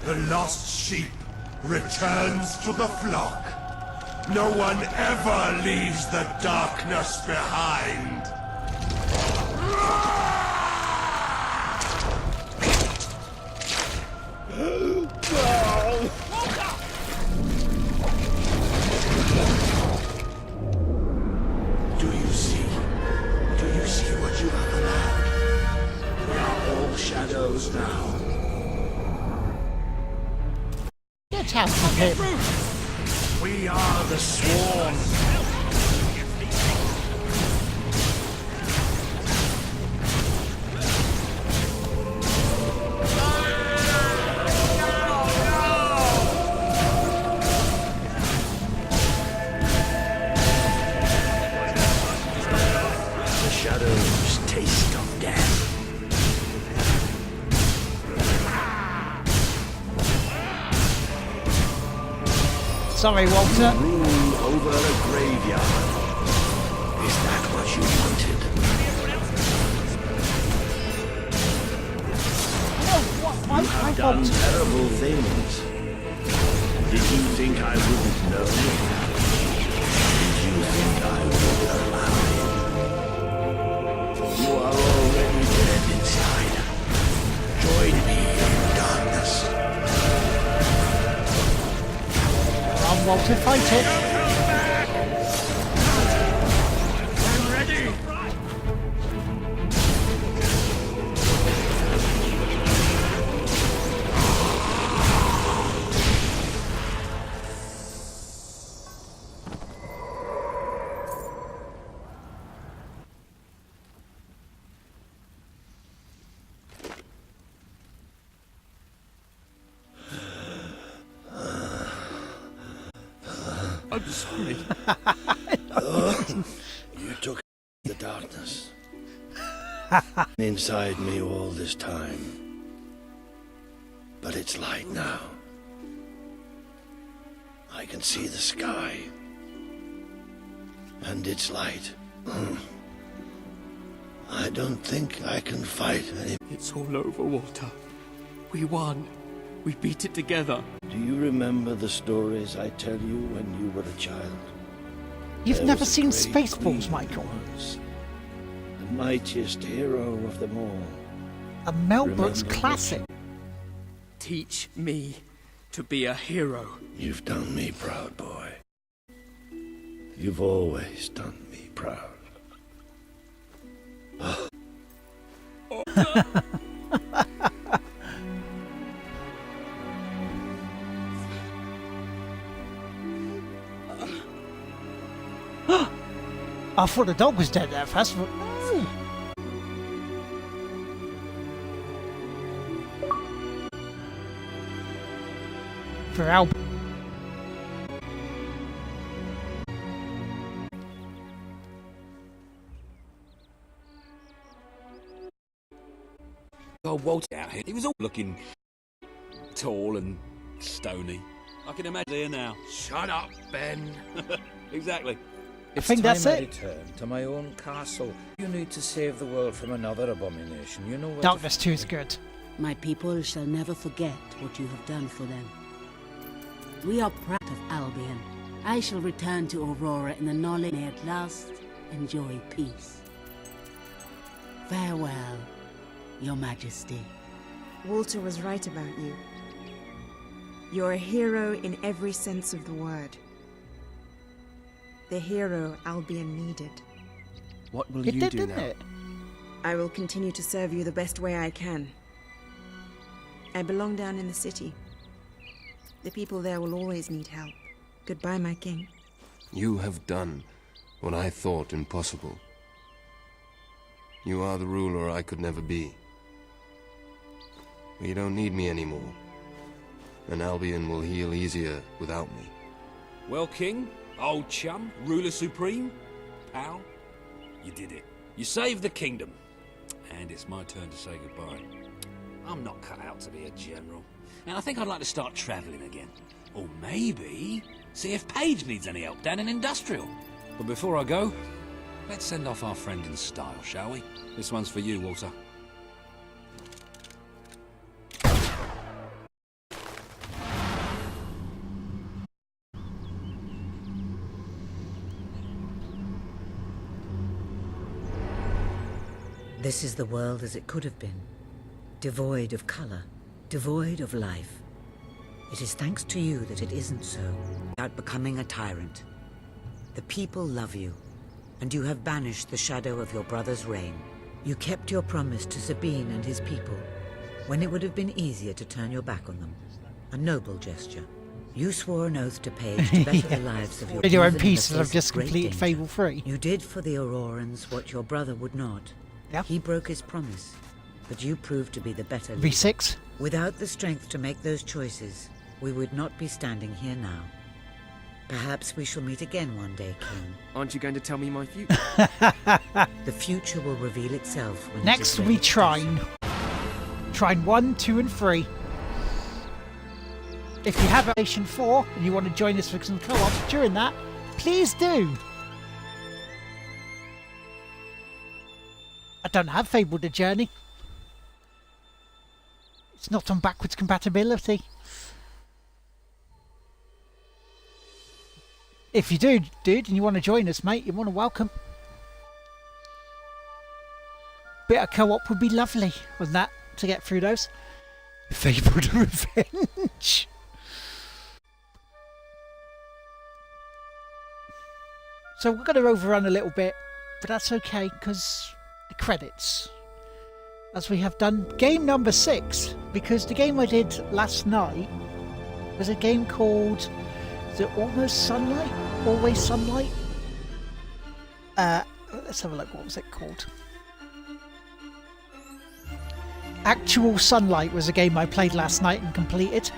The lost sheep returns to the flock. No one ever leaves the darkness behind. Do you see? Do you see what you have allowed? We are all shadows now. Get out of him. We are the swarm. The shadows taste of death. Sorry, Walter. Rule over a graveyard. Is that what you wanted? You have done terrible things. Did you think I wouldn't know? Did you think I would allow it? You are already dead inside. Join me in darkness. Come on, Walter, fight it. I'm ready. I'm sorry. You took the darkness inside me all this time. But it's light now. I can see the sky. And it's light. I don't think I can fight any. It's all over, Walter. We won. We beat it together. Do you remember the stories I tell you when you were a child? You've There never was a seen great Spaceballs, queen Michael. once, the mightiest hero of them all. A Mel Brooks Remember classic. Teach me to be a hero. You've done me proud, boy. You've always done me proud. I thought the dog was dead there first, but no. For Al. Oh, Walter out here. He was all looking tall and stony. I can imagine here now. Shut up, Ben. Exactly. I think that's I it. return to my own castle. You need to save the world from another abomination. You know what? Darkness 2 is good. My people shall never forget what you have done for them. We are proud of Albion. I shall return to Aurora in the knowledge they at last enjoy peace. Farewell, Your Majesty. Walter was right about you. You're a hero in every sense of the word. The hero Albion needed. What will It you did, do didn't now? it? I will continue to serve you the best way I can. I belong down in the city. The people there will always need help. Goodbye, my king. You have done what I thought impossible. You are the ruler I could never be. You don't need me anymore. And Albion will heal easier without me. Well, King, old chum, ruler supreme, pal, you did it. You saved the kingdom, and it's my turn to say goodbye. I'm not cut out to be a general, and I think I'd like to start travelling again. Or maybe see if Paige needs any help down in Industrial. But before I go, let's send off our friend in style, shall we? This one's for you, Walter. This is the world as it could have been, devoid of color, devoid of life. It is thanks to you that it isn't so, without becoming a tyrant. The people love you, and you have banished the shadow of your brother's reign. You kept your promise to Sabine and his people, when it would have been easier to turn your back on them. A noble gesture. You swore an oath to Paige to better the lives of your Did your own even in the piece and I've face just of great completed danger. Fable 3. You did for the Aurorans what your brother would not. Yeah. He broke his promise, but you proved to be the better leader. V6. Without the strength to make those choices, we would not be standing here now. Perhaps we shall meet again one day, King. Aren't you going to tell me my future? The future will reveal itself when Next it is we ready. Trine. Trine 1, 2 and 3. If you have Station 4 and you want to join us for some co-op during that, please do. I don't have Fable the Journey. It's not on backwards compatibility. If you do, dude, and you want to join us, mate, you're more than welcome. Bit of co-op would be lovely, wouldn't that, to get through those? Fable the Revenge. So we're going to overrun a little bit, but that's okay, because the credits, as we have done game number 6, because the game I did last night was a game called, is it Almost Sunlight? Always Sunlight? Let's have a look, what was it called? Actual Sunlight was a game I played last night and completed.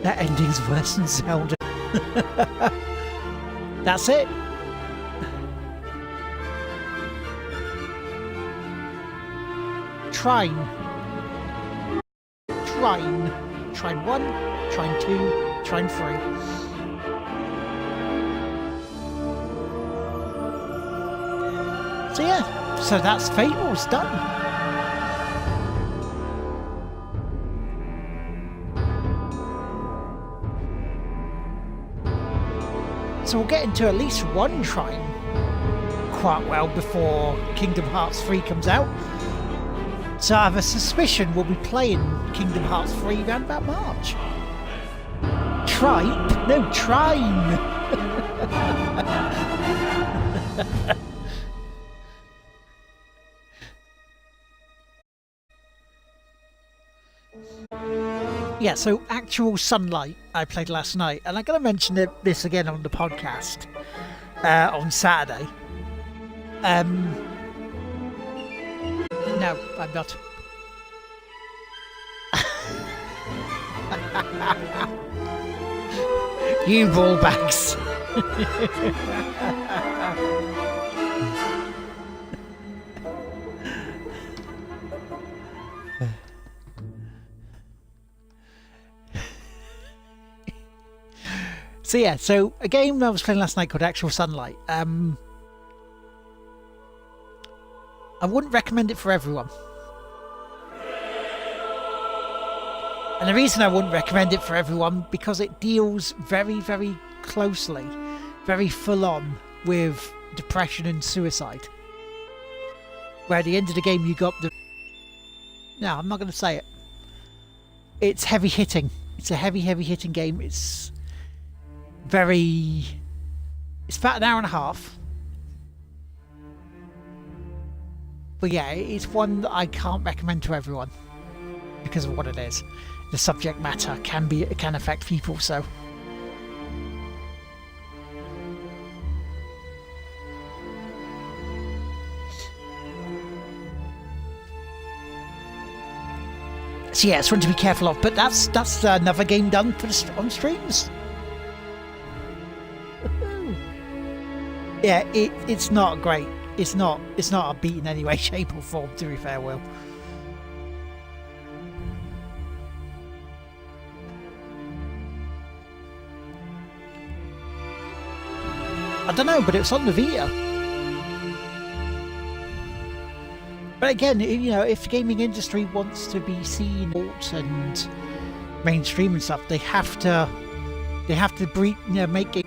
That ending's worse than Zelda. That's it. Trine. Trine. Trine 1, Trine 2, Trine 3. So yeah, so that's Fable's done. So we'll get into at least one Trine quite well before Kingdom Hearts 3 comes out. So I have a suspicion we'll be playing Kingdom Hearts 3 around about March. Tripe? No, Trine! Yeah, so Actual Sunlight I played last night, and I'm going to mention this again on the podcast on Saturday. No, I'm not. You ball bags. So yeah, so a game I was playing last night called Actual Sunlight. I wouldn't recommend it for everyone. And the reason I wouldn't recommend it for everyone, because it deals very, very closely, very full on with depression and suicide. Where at the end of the game you got the... No, I'm not going to say it. It's heavy hitting. It's a heavy, heavy hitting game. It's very... It's about an hour and a half. But yeah, it's one that I can't recommend to everyone because of what it is. The subject matter can affect people, so... So yeah, it's one to be careful of, but that's another game done for on streams. Yeah, it's not great. It's not a beat in any way, shape or form, to be fair, Will. I don't know, but it's on the Vita. But again, you know, if the gaming industry wants to be seen and mainstream and stuff, they have to breed, you know, make it.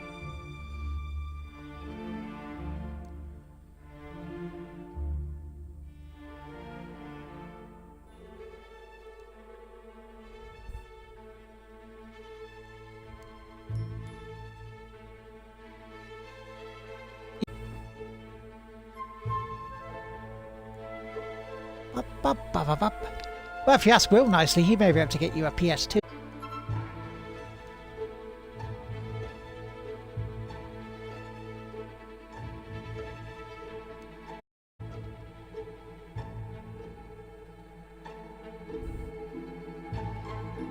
Well, if you ask Will nicely, he may be able to get you a PS2.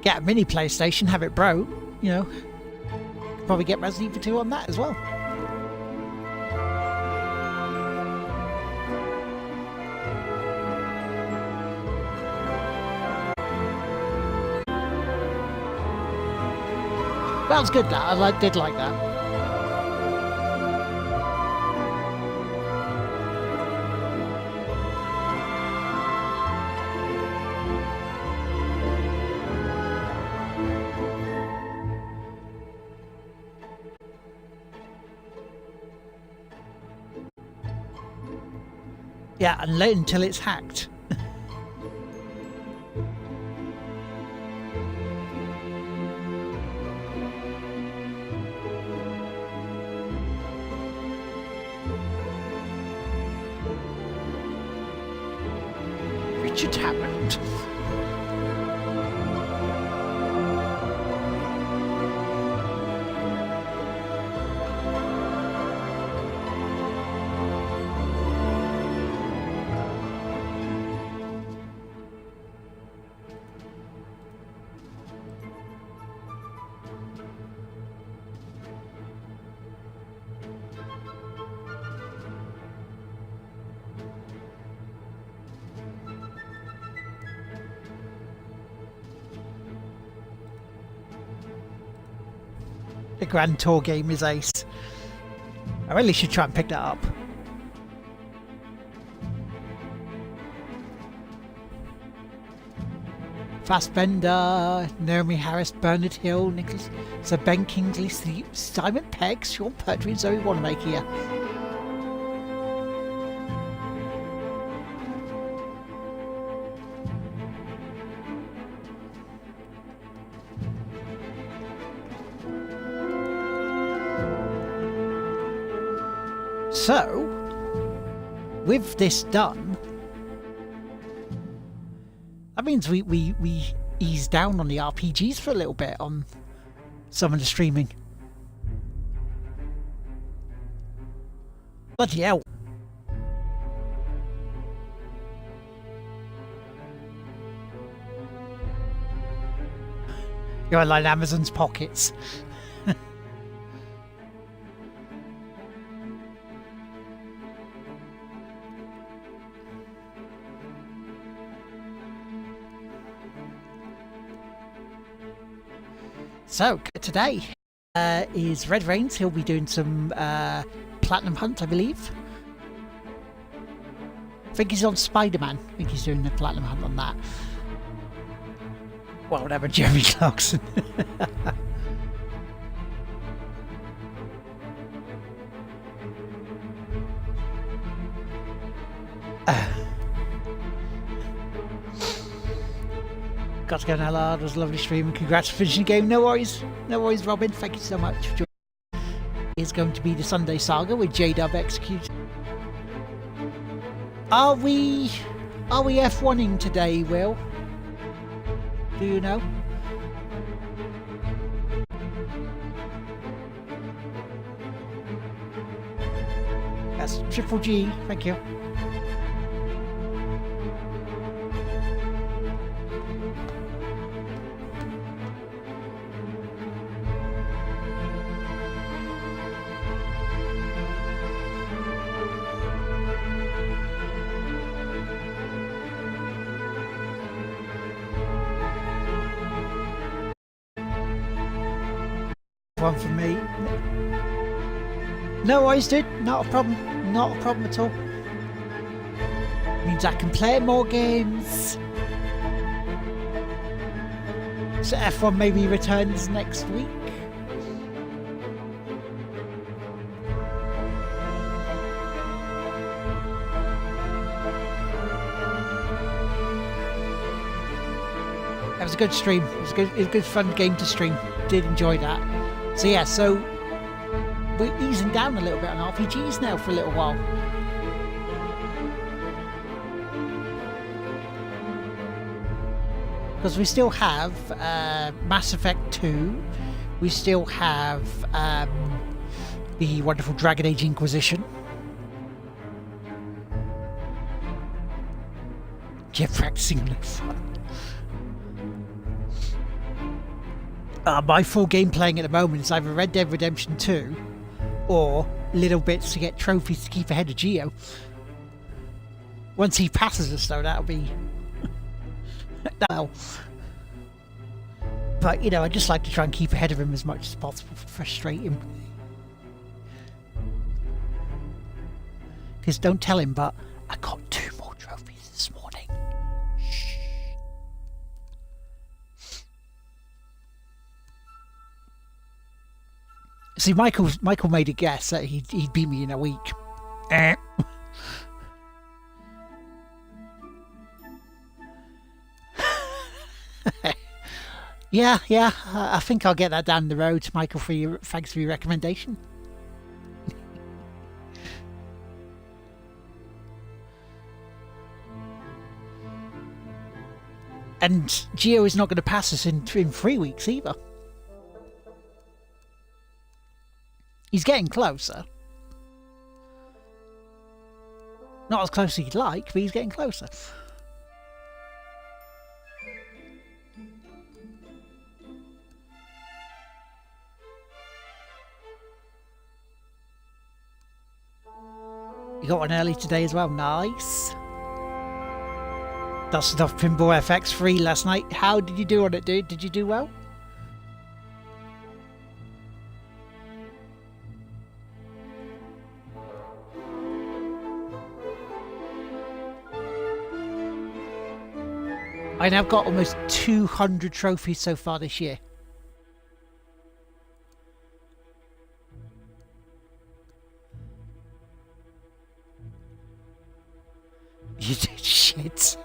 Get a mini PlayStation, have it broke, you know. Probably get Resident Evil 2 on that as well. That was good, that. I did like that. Yeah, and wait until it's hacked. Richard Hammond. The Grand Tour game is ace. I really should try and pick that up. Fassbender, Naomi Harris, Bernard Hill, Nicholas, Sir Ben Kingsley, Simon Pegg, Sean Pertwee and Zoe Wanamaker here. So, with this done, that means we ease down on the RPGs for a little bit on some of the streaming. Bloody hell. You're like Amazon's pockets. So, today is Red Rains. He'll be doing some Platinum Hunt, I believe. I think he's on Spider-Man. I think he's doing the Platinum Hunt on that. Well, whatever, Jeremy Clarkson. Got to go now, Lard. It was a lovely stream. Congrats for finishing the game. No worries, Robin. Thank you so much for joining. It's going to be the Sunday Saga with J-Dub executed. Are we F1ing today, Will? Do you know? That's Triple G. Thank you. one for me. No worries, dude. Not a problem. Not a problem at all. Means I can play more games. So F1 maybe returns next week. It was a good stream. It was a good fun game to stream. Did enjoy that. So yeah, so we're easing down a little bit on RPGs now for a little while. Because we still have Mass Effect 2, we still have the wonderful Dragon Age Inquisition. Yeah, practicing no fun. My full game playing at the moment is either Red Dead Redemption 2 or little bits to get trophies to keep ahead of Geo. Once he passes us though, that'll be... But, you know, I just like to try and keep ahead of him as much as possible to frustrate him. Because don't tell him, but I got 2 more trophies this morning. Shh. See, Michael made a guess that he'd beat me in a week. Yeah, I think I'll get that down the road, Michael. Thanks for your recommendation. And Geo is not going to pass us in 3 weeks either. He's getting closer. Not as close as he'd like, but he's getting closer. You got one early today as well, nice. Dusted off Pinball FX 3 last night. How did you do on it, dude? Did you do well? I now got almost 200 trophies so far this year. You did shit.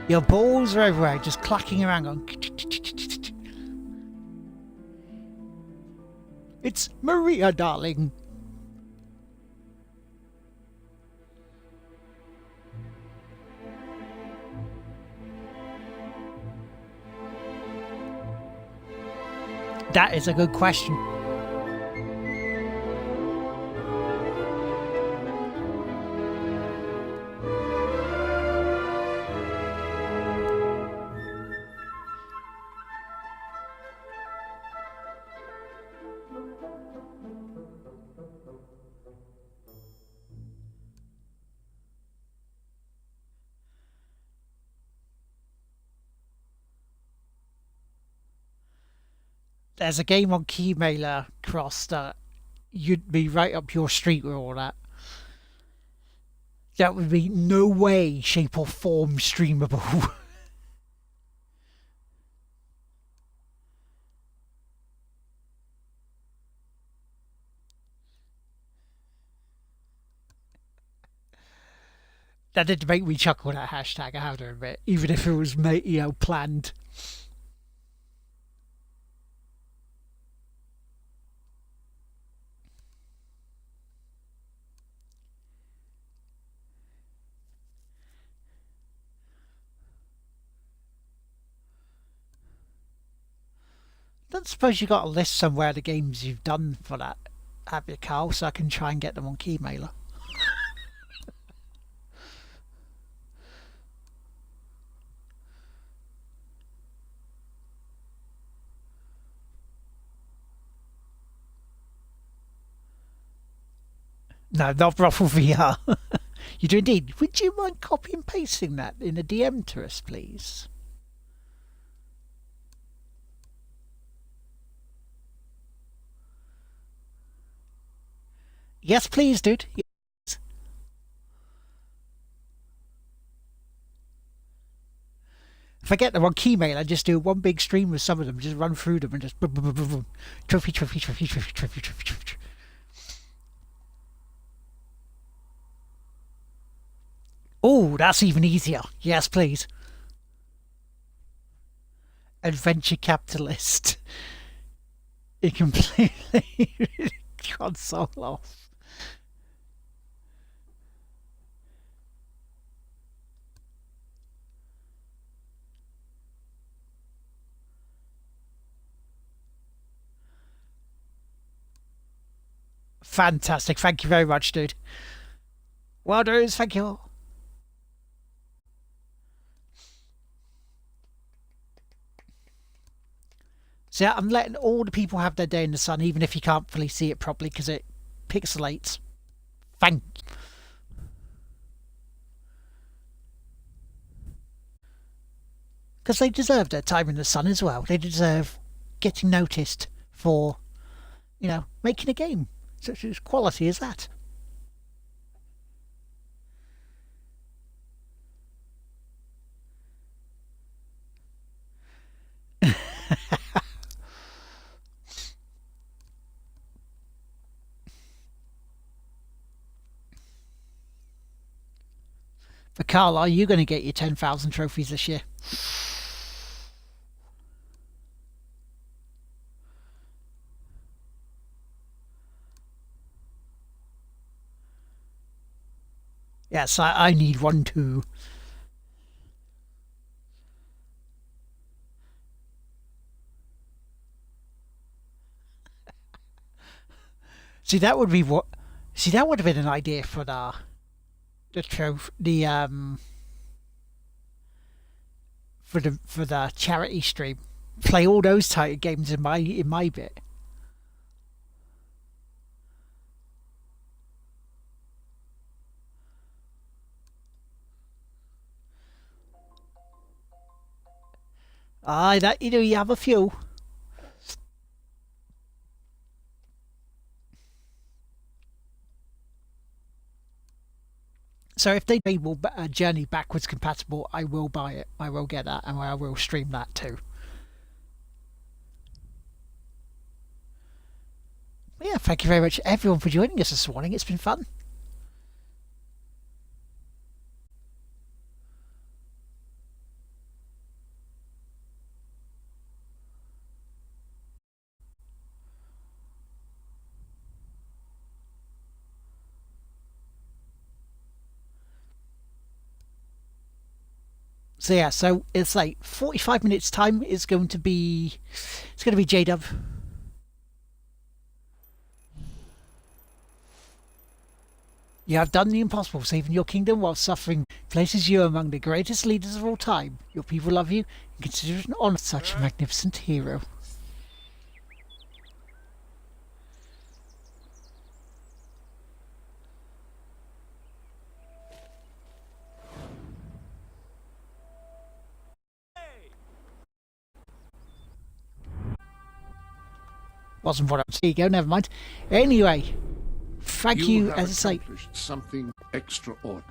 Your balls are everywhere, just clacking around going... It's Maria, darling. That is a good question. There's a game on Keymailer Cross that you'd be right up your street with all that. That would be no way, shape or form streamable. That did make me chuckle, that hashtag, I have to admit, even if it was, planned. Don't suppose you got a list somewhere of the games you've done for that, have you, Carl? So I can try and get them on Keymailer. No, not Brothel VR. You do indeed. Would you mind copy and pasting that in a DM to us, please? Yes, please, dude. Yes. If I get the wrong keymail, I just do one big stream with some of them, just run through them and just boom, boom, boom, boom, boom. Trophy, trophy, trophy, trophy, trophy, trophy, trophy. Oh, that's even easier. Yes, please. Adventure capitalist. It completely console off. Fantastic. Thank you very much, dude. Well done. Thank you. So yeah, I'm letting all the people have their day in the sun, even if you can't fully see it properly because it pixelates. Thank you. Because they deserve their time in the sun as well. They deserve getting noticed for, you know, making a game such as quality as that. But Carl, are you going to get your 10,000 trophies this year? Yes, I need one too. See, that would be what. See, that would have been an idea for the for the charity stream. Play all those type of games in my bit. Aye, that you have a few. So if they enable Journey backwards compatible, I will buy it. I will get that, and I will stream that too. But yeah, thank you very much everyone for joining us this morning. It's been fun. So yeah, so it's like 45 minutes time is going to be J-Dub. You have done the impossible, saving your kingdom while suffering places you among the greatest leaders of all time. Your people love you and consider it an honor such a magnificent hero. Wasn't what I was. There you go, never mind. Anyway, thank you have as I say. accomplished something extraordinary.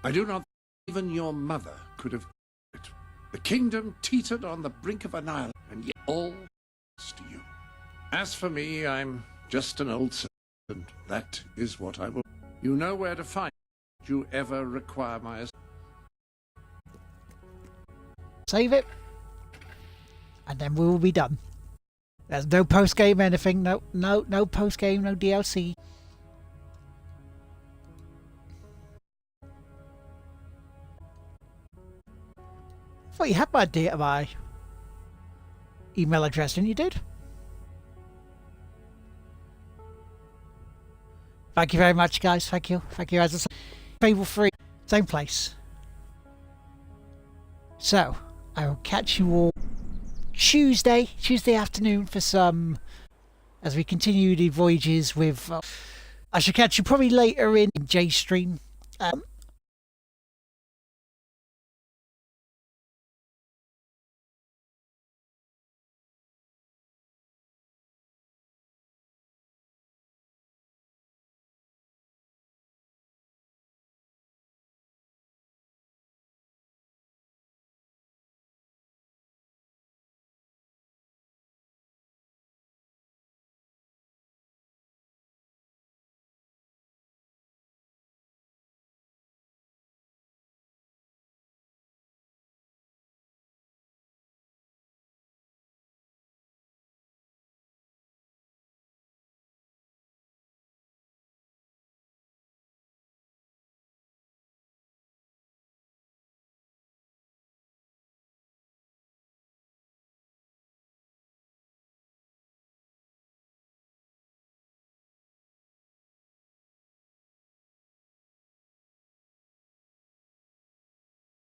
I do not even your mother could have it. The kingdom teetered on the brink of annihilation, and yet all thanks to you. As for me, I'm just an old servant. That is what I will. You know where to find me. Do you ever require my assistance? Save it, and then we will be done. There's no post-game anything, no post-game, no DLC. I thought you had my email address, didn't you, dude? Thank you very much, guys. Thank you. Thank you, as I said. Fable 3, same place. So, I will catch you all Tuesday afternoon for some, as we continue the voyages with, I shall catch you probably later in J stream.